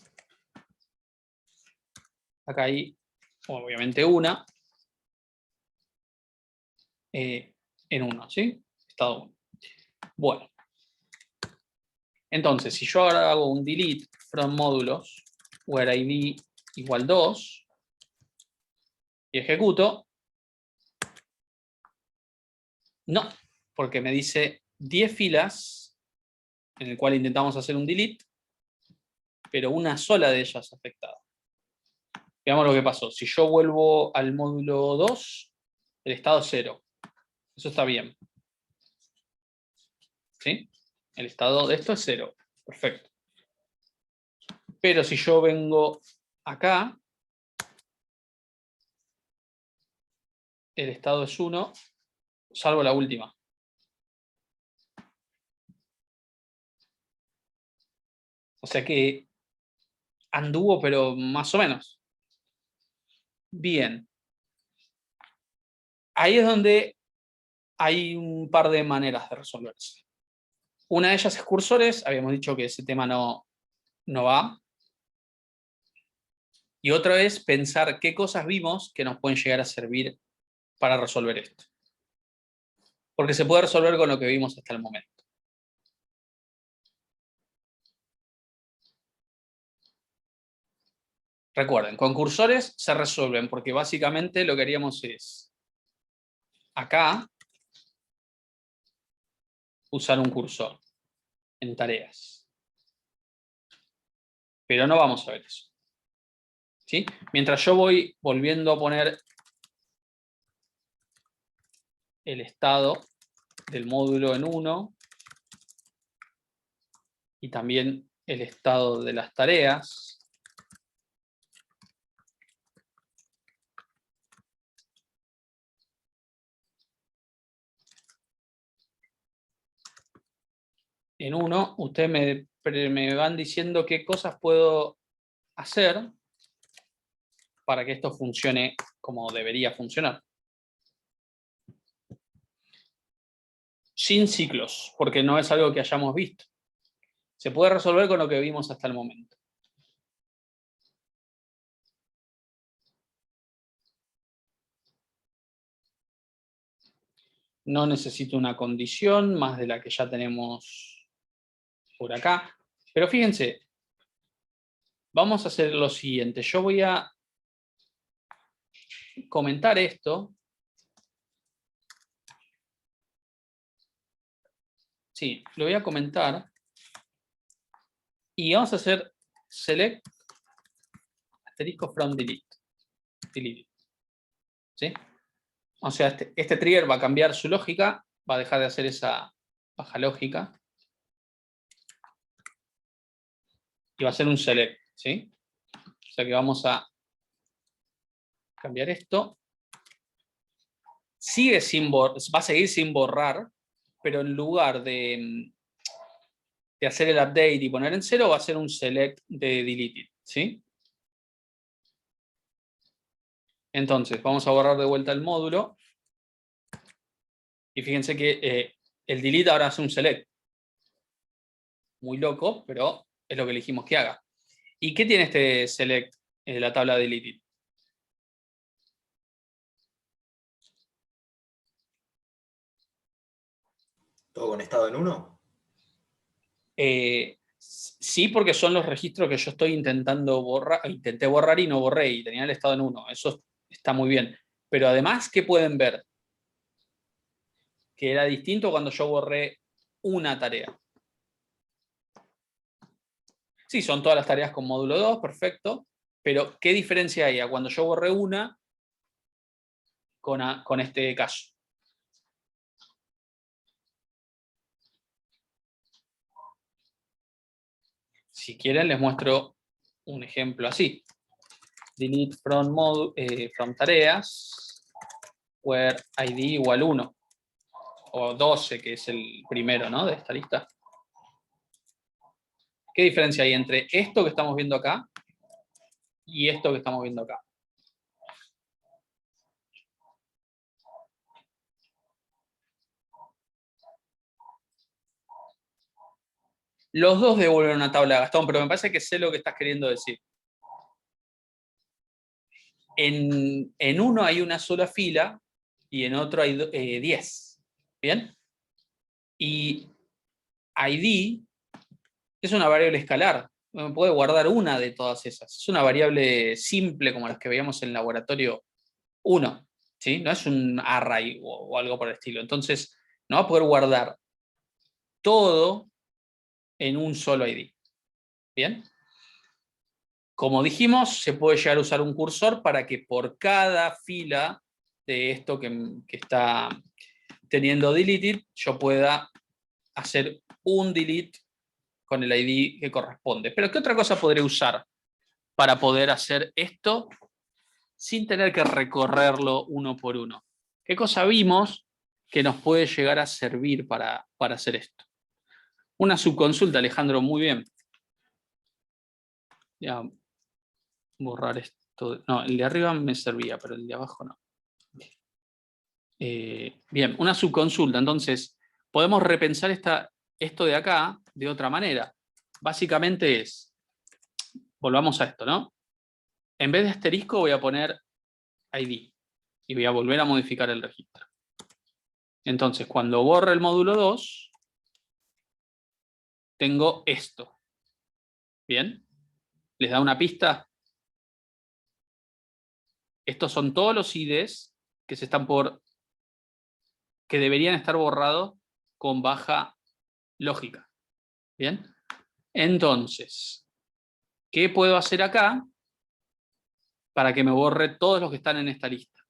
acá hay, obviamente, una en 1, ¿sí? Estado 1. Bueno. Entonces, si yo ahora hago un delete from módulos, where id igual 2, y ejecuto, no, porque me dice 10 filas, en el cual intentamos hacer un delete, pero una sola de ellas afectada. Veamos lo que pasó. Si yo vuelvo al módulo 2, el estado es 0. Eso está bien. ¿Sí? El estado de esto es 0. Perfecto. Pero si yo vengo acá, el estado es 1, salvo la última. O sea que anduvo, pero más o menos. Bien. Ahí es donde hay un par de maneras de resolverse. Una de ellas es cursores. Habíamos dicho que ese tema no va. Y otra es pensar qué cosas vimos que nos pueden llegar a servir para resolver esto. Porque se puede resolver con lo que vimos hasta el momento. Recuerden, con cursores se resuelven porque básicamente lo que haríamos es acá usar un cursor en tareas. Pero no vamos a ver eso. ¿Sí? Mientras yo voy volviendo a poner el estado del módulo en 1 y también el estado de las tareas. En 1, ustedes me van diciendo qué cosas puedo hacer para que esto funcione como debería funcionar. Sin ciclos, porque no es algo que hayamos visto. Se puede resolver con lo que vimos hasta el momento. No necesito una condición más de la que ya tenemos por acá. Pero fíjense, vamos a hacer lo siguiente. Yo voy a comentar esto. Sí, lo voy a comentar. Y vamos a hacer select asterisco from delete. ¿Sí? O sea, este trigger va a cambiar su lógica, va a dejar de hacer esa baja lógica. Y va a ser un select, ¿sí? O sea que vamos a cambiar esto. Va a seguir sin borrar, pero en lugar de hacer el update y poner en 0, va a ser un select de deleted, ¿sí? Entonces, vamos a borrar de vuelta el módulo. Y fíjense que el delete ahora hace un select. Muy loco, pero es lo que elegimos que haga. ¿Y qué tiene este select en la tabla deleted? ¿Todo con estado en 1? Sí, porque son los registros que yo estoy intentando borrar. Intenté borrar y no borré y tenía el estado en 1. Eso está muy bien. Pero además, ¿qué pueden ver? Que era distinto cuando yo borré una tarea. Sí, son todas las tareas con módulo 2, perfecto. Pero, ¿qué diferencia hay a cuando yo borré una con este caso? Si quieren, les muestro un ejemplo así. Delete from tareas, where id igual 1. o 12, que es el primero, ¿no? De esta lista. ¿Qué diferencia hay entre esto que estamos viendo acá y esto que estamos viendo acá? Los dos devuelven una tabla, Gastón, pero me parece que sé lo que estás queriendo decir. En uno hay una sola fila y en otro hay 10. ¿Bien? Y ID es una variable escalar. No puede guardar una de todas esas. Es una variable simple como las que veíamos en el laboratorio 1. ¿Sí? No es un array o algo por el estilo. Entonces, no va a poder guardar todo en un solo ID. ¿Bien? Como dijimos, se puede llegar a usar un cursor para que por cada fila de esto que está teniendo deleted, yo pueda hacer un delete con el ID que corresponde. Pero ¿qué otra cosa podré usar para poder hacer esto sin tener que recorrerlo uno por uno? ¿Qué cosa vimos que nos puede llegar a servir para hacer esto? Una subconsulta, Alejandro, muy bien. Ya, borrar esto. No, el de arriba me servía, pero el de abajo no. Bien, una subconsulta. Entonces, podemos repensar esto de acá de otra manera. Básicamente es, volvamos a esto, ¿no? En vez de asterisco voy a poner ID y voy a volver a modificar el registro. Entonces, cuando borre el módulo 2, tengo esto. ¿Bien? ¿Les da una pista? Estos son todos los IDs que que deberían estar borrados con baja lógica. ¿Bien? Entonces, ¿qué puedo hacer acá para que me borre todos los que están en esta lista?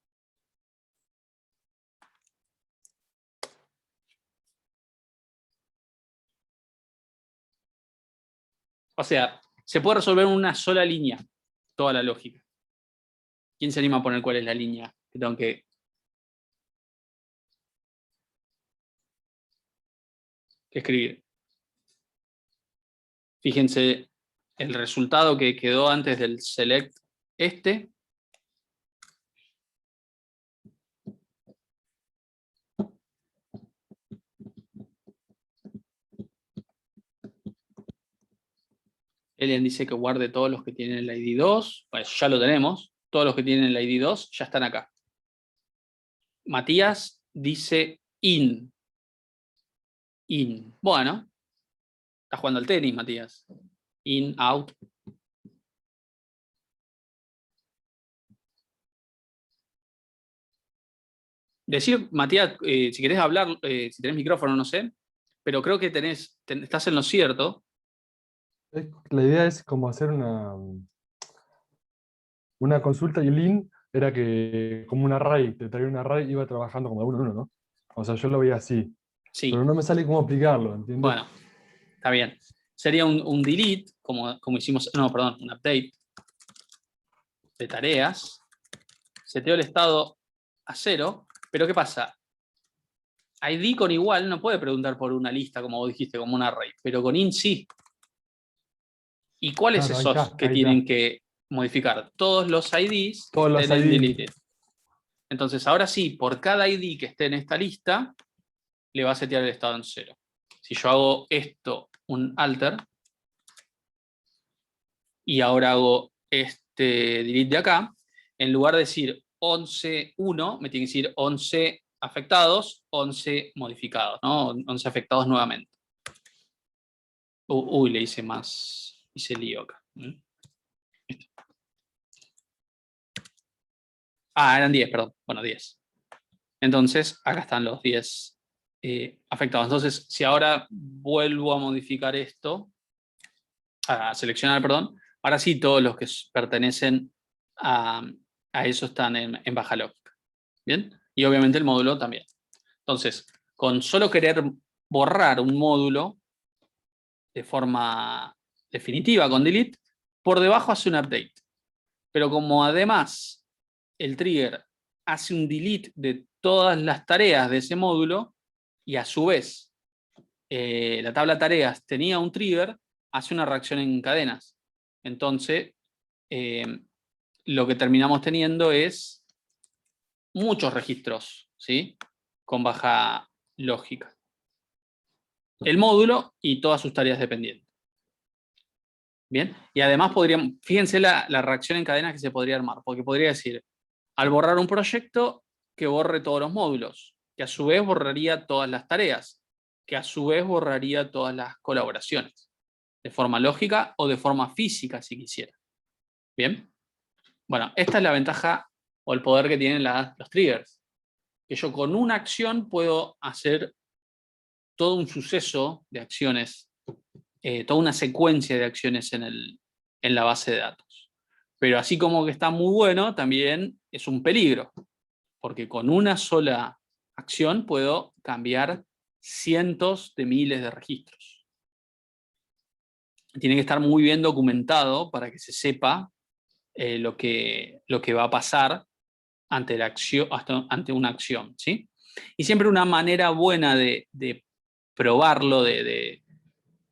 O sea, se puede resolver en una sola línea toda la lógica. ¿Quién se anima a poner cuál es la línea que tengo que escribir? Fíjense el resultado que quedó antes del select este. Elian dice que guarde todos los que tienen el ID 2. Pues ya lo tenemos. Todos los que tienen el ID 2 ya están acá. Matías dice in. In. Bueno. Está jugando al tenis, Matías. In, out. Decir, Matías, si querés hablar, si tenés micrófono, no sé, pero creo que estás en lo cierto. La idea es como hacer una consulta y el in era que como un array, te traía un array y iba trabajando como de uno en uno, ¿no? O sea, yo lo veía así. Sí. Pero no me sale cómo aplicarlo, ¿entiendes? Bueno, está bien. Sería un delete, como hicimos, no, perdón, un update de tareas. Seteo el estado a 0, pero ¿qué pasa? ID con igual no puede preguntar por una lista, como vos dijiste, como un array, pero con in sí. ¿Y cuáles Claro, esos que tienen que modificar? Todos los IDs Todos los estén en ID. deleted. Entonces, ahora sí, por cada ID que esté en esta lista, le va a setear el estado en 0. Si yo hago esto, un alter, y ahora hago este delete de acá, en lugar de decir 11.1, me tiene que decir 11 afectados, 11 modificados, ¿no? 11 afectados nuevamente. Uy, le hice más, hice lío acá. Eran 10, perdón. Bueno, 10. Entonces, acá están los 10 afectados. Entonces, si ahora vuelvo a modificar esto, a seleccionar, perdón, ahora sí todos los que pertenecen a eso están en baja lógica. ¿Bien? Y obviamente el módulo también. Entonces, con solo querer borrar un módulo de forma definitiva con delete, por debajo hace un update. Pero como además el trigger hace un delete de todas las tareas de ese módulo, y a su vez la tabla tareas tenía un trigger, hace una reacción en cadenas. Entonces, lo que terminamos teniendo es muchos registros, ¿sí? Con baja lógica. El módulo y todas sus tareas dependientes. Bien, y además podríamos, fíjense la reacción en cadena que se podría armar, porque podría decir, al borrar un proyecto, que borre todos los módulos, que a su vez borraría todas las tareas, que a su vez borraría todas las colaboraciones, de forma lógica o de forma física, si quisiera. Bien, bueno, esta es la ventaja o el poder que tienen los triggers, que yo con una acción puedo hacer todo un suceso de acciones, toda una secuencia de acciones en la base de datos. Pero así como que está muy bueno, también es un peligro, porque con una sola acción puedo cambiar cientos de miles de registros. Tiene que estar muy bien documentado para que se sepa lo que va a pasar ante una acción, ¿sí? Y siempre una manera buena de probarlo, de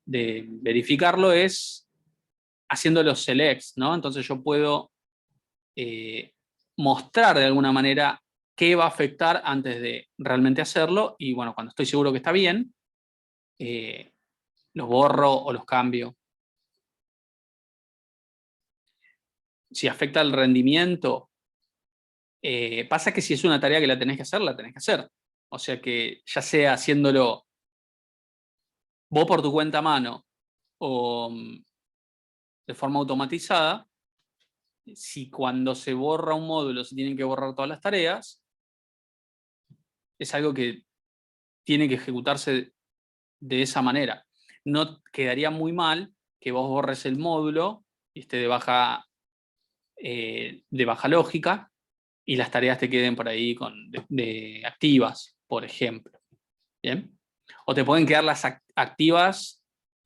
verificarlo, es haciendo los selects, ¿no? Entonces yo puedo mostrar de alguna manera qué va a afectar antes de realmente hacerlo, y bueno, cuando estoy seguro que está bien, los borro o los cambio. Si afecta el rendimiento, pasa que si es una tarea que la tenés que hacer, la tenés que hacer. O sea que ya sea haciéndolo vos por tu cuenta a mano o de forma automatizada, si cuando se borra un módulo se tienen que borrar todas las tareas, es algo que tiene que ejecutarse de esa manera. No quedaría muy mal que vos borres el módulo y esté de baja lógica y las tareas te queden por ahí de activas, por ejemplo. ¿Bien? O te pueden quedar las activas,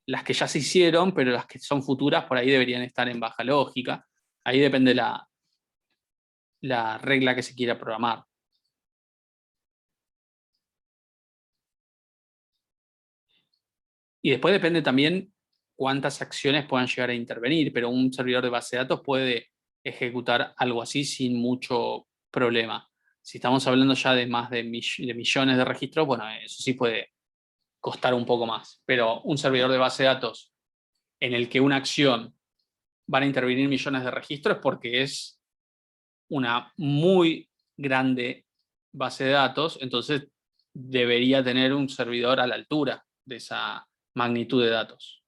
las que ya se hicieron, pero las que son futuras por ahí deberían estar en baja lógica. Ahí depende la regla que se quiera programar. Y después depende también cuántas acciones puedan llegar a intervenir, pero un servidor de base de datos puede ejecutar algo así sin mucho problema. Si estamos hablando ya de más de millones de registros, bueno, eso sí puede costar un poco más. Pero un servidor de base de datos en el que una acción van a intervenir millones de registros, porque es una muy grande base de datos, entonces debería tener un servidor a la altura de esa magnitud de datos.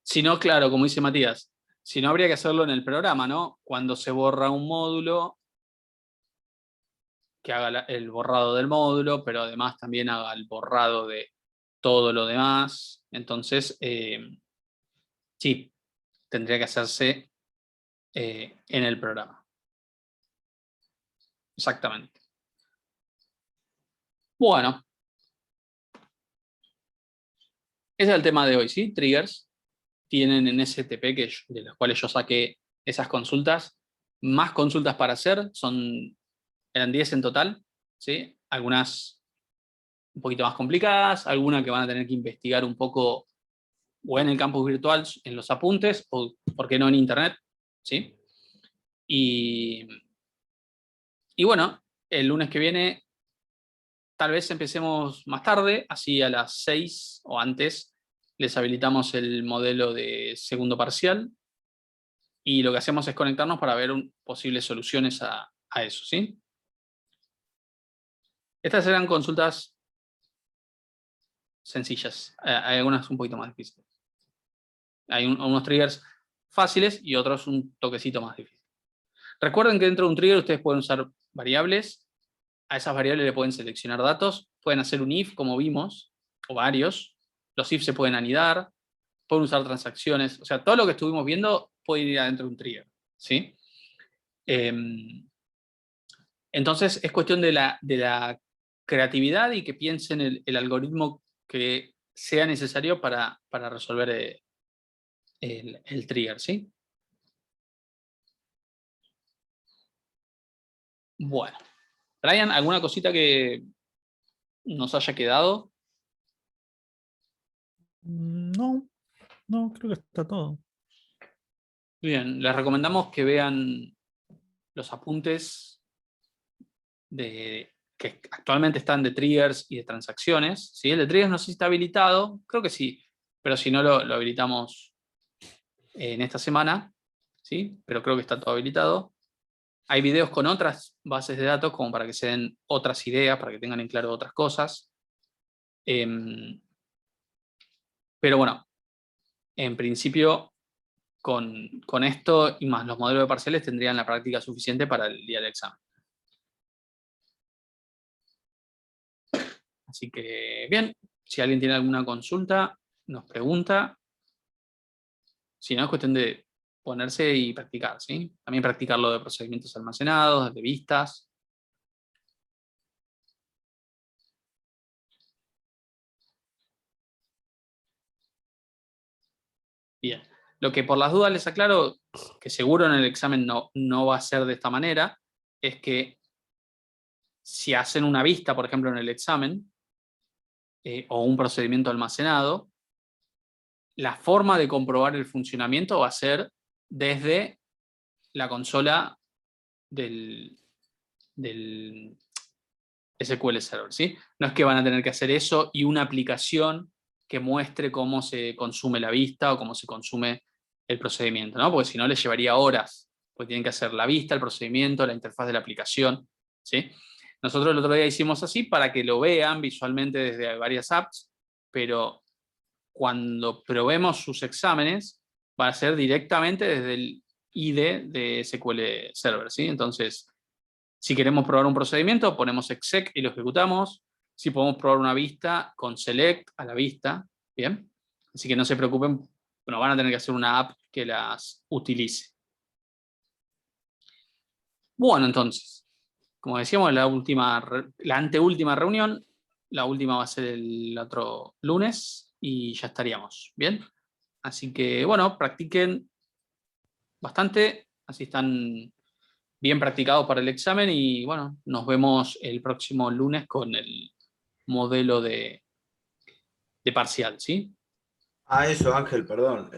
Si no, claro, como dice Matías, si no, habría que hacerlo en el programa, ¿no? Cuando se borra un módulo, que haga el borrado del módulo, pero además también haga el borrado de todo lo demás. Entonces, sí, tendría que hacerse en el programa. Exactamente. Bueno. Ese es el tema de hoy, ¿sí? Triggers. Tienen en STP, de los cuales yo saqué esas consultas, más consultas para hacer, eran 10 en total, ¿sí? Algunas un poquito más complicadas, algunas que van a tener que investigar un poco o en el campus virtual, en los apuntes, o por qué no en internet, ¿sí? Y bueno, el lunes que viene tal vez empecemos más tarde, así a las 6 o antes les habilitamos el modelo de segundo parcial y lo que hacemos es conectarnos para ver posibles soluciones a eso, ¿sí? Estas eran consultas sencillas, hay algunas un poquito más difíciles. Hay unos triggers fáciles y otros un toquecito más difícil. Recuerden que dentro de un trigger ustedes pueden usar variables, a esas variables le pueden seleccionar datos, pueden hacer un if como vimos, o varios, los if se pueden anidar, pueden usar transacciones, o sea, todo lo que estuvimos viendo puede ir adentro de un trigger, ¿sí? Entonces es cuestión de la creatividad y que piensen el algoritmo que sea necesario para resolver el trigger, ¿sí? Bueno. Brian, ¿alguna cosita que nos haya quedado? No, no, creo que está todo. Bien, les recomendamos que vean los apuntes que actualmente están de triggers y de transacciones. ¿Sí? El de triggers no sé si está habilitado, creo que sí, pero si no lo habilitamos en esta semana, ¿sí? Pero creo que está todo habilitado. Hay videos con otras bases de datos como para que se den otras ideas, para que tengan en claro otras cosas. Pero bueno, en principio con esto y más los modelos de parciales tendrían la práctica suficiente para el día del examen. Así que, bien, si alguien tiene alguna consulta, nos pregunta. Si no, es cuestión de ponerse y practicar, ¿sí? También practicar lo de procedimientos almacenados, de vistas. Bien. Lo que por las dudas les aclaro, que seguro en el examen no va a ser de esta manera, es que si hacen una vista, por ejemplo, en el examen, o un procedimiento almacenado, la forma de comprobar el funcionamiento va a ser desde la consola del SQL Server, ¿sí? No es que van a tener que hacer eso y una aplicación que muestre cómo se consume la vista o cómo se consume el procedimiento, ¿no? Porque si no les llevaría horas, porque tienen que hacer la vista, el procedimiento, la interfaz de la aplicación, ¿sí? Nosotros el otro día hicimos así para que lo vean visualmente desde varias apps, pero cuando probemos sus exámenes va a ser directamente desde el IDE de SQL Server, ¿sí? Entonces, si queremos probar un procedimiento, ponemos exec y lo ejecutamos. Si podemos probar una vista, con select a la vista, ¿bien? Así que no se preocupen, no van a tener que hacer una app que las utilice. Bueno, entonces, como decíamos, la anteúltima reunión, la última va a ser el otro lunes y ya estaríamos, ¿bien? Así que, bueno, practiquen bastante, así están bien practicados para el examen y, bueno, nos vemos el próximo lunes con el modelo de parcial, ¿sí? Eso, Ángel, perdón.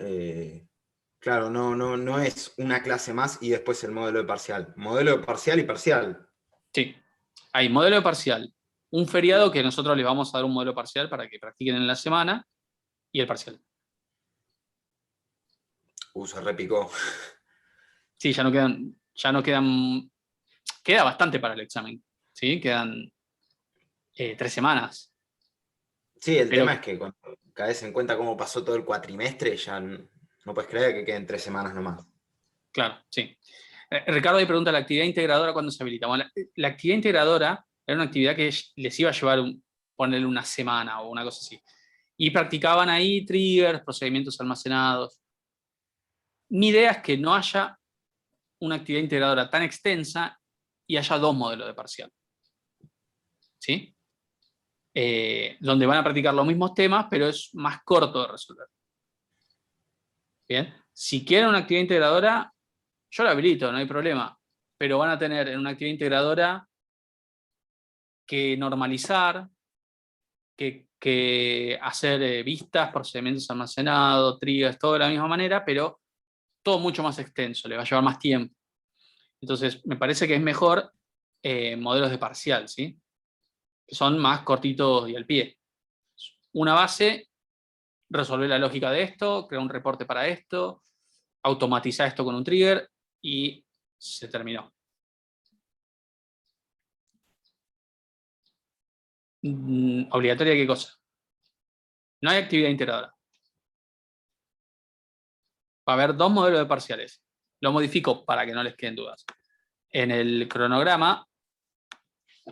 Claro, no es una clase más y después el modelo de parcial. Modelo de parcial y parcial. Sí. Hay modelo de parcial, un feriado que nosotros les vamos a dar un modelo parcial para que practiquen en la semana y el parcial. Se repicó. Sí, queda bastante para el examen, ¿sí? Quedan 3 semanas. Sí, el Pero, tema es que cuando caes en cuenta cómo pasó todo el cuatrimestre, ya no puedes creer que queden 3 semanas nomás. claro, sí. Ricardo ahí pregunta, ¿la actividad integradora cuándo se habilita? Bueno, la actividad integradora era una actividad que les iba a llevar ponerle una semana o una cosa así. Y practicaban ahí triggers, procedimientos almacenados. Mi idea es que no haya una actividad integradora tan extensa y haya 2 modelos de parcial. ¿Sí? Donde van a practicar los mismos temas, pero es más corto de resolver. Bien. Si quieren una actividad integradora, yo la habilito, no hay problema. Pero van a tener en una actividad integradora que normalizar, que hacer vistas, procedimientos almacenados, triggers, todo de la misma manera, pero todo mucho más extenso, le va a llevar más tiempo. Entonces, me parece que es mejor modelos de parcial, ¿sí? Que son más cortitos y al pie. Una base, resolver la lógica de esto, crear un reporte para esto, automatizar esto con un trigger y se terminó. ¿Obligatoria qué cosa? No hay actividad integradora. Va a haber 2 modelos de parciales. Lo modifico para que no les queden dudas. En el cronograma,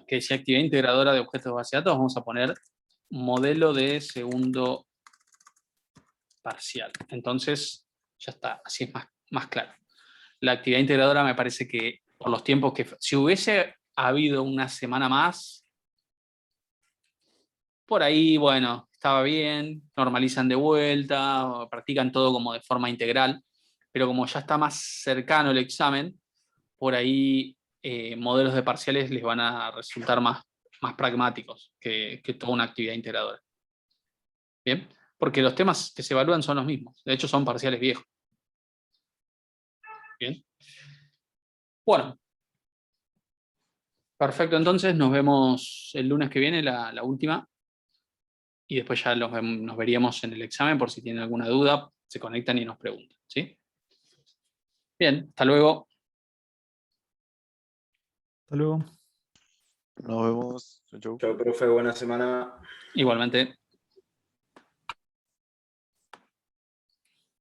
que dice actividad integradora de objetos de base de datos, vamos a poner modelo de segundo parcial. Entonces, ya está, así es más claro. La actividad integradora me parece que por los tiempos que... Si hubiese habido una semana más, por ahí, bueno, estaba bien, normalizan de vuelta, practican todo como de forma integral, pero como ya está más cercano el examen, por ahí modelos de parciales les van a resultar más pragmáticos que toda una actividad integradora. Bien, porque los temas que se evalúan son los mismos, de hecho son parciales viejos. Bien. Bueno. Perfecto, entonces nos vemos el lunes que viene, la última. Y después ya nos veríamos en el examen por si tienen alguna duda, se conectan y nos preguntan. ¿Sí? Bien, hasta luego. Hasta luego. Nos vemos. Chau, chau. Chao, profe, buena semana. Igualmente.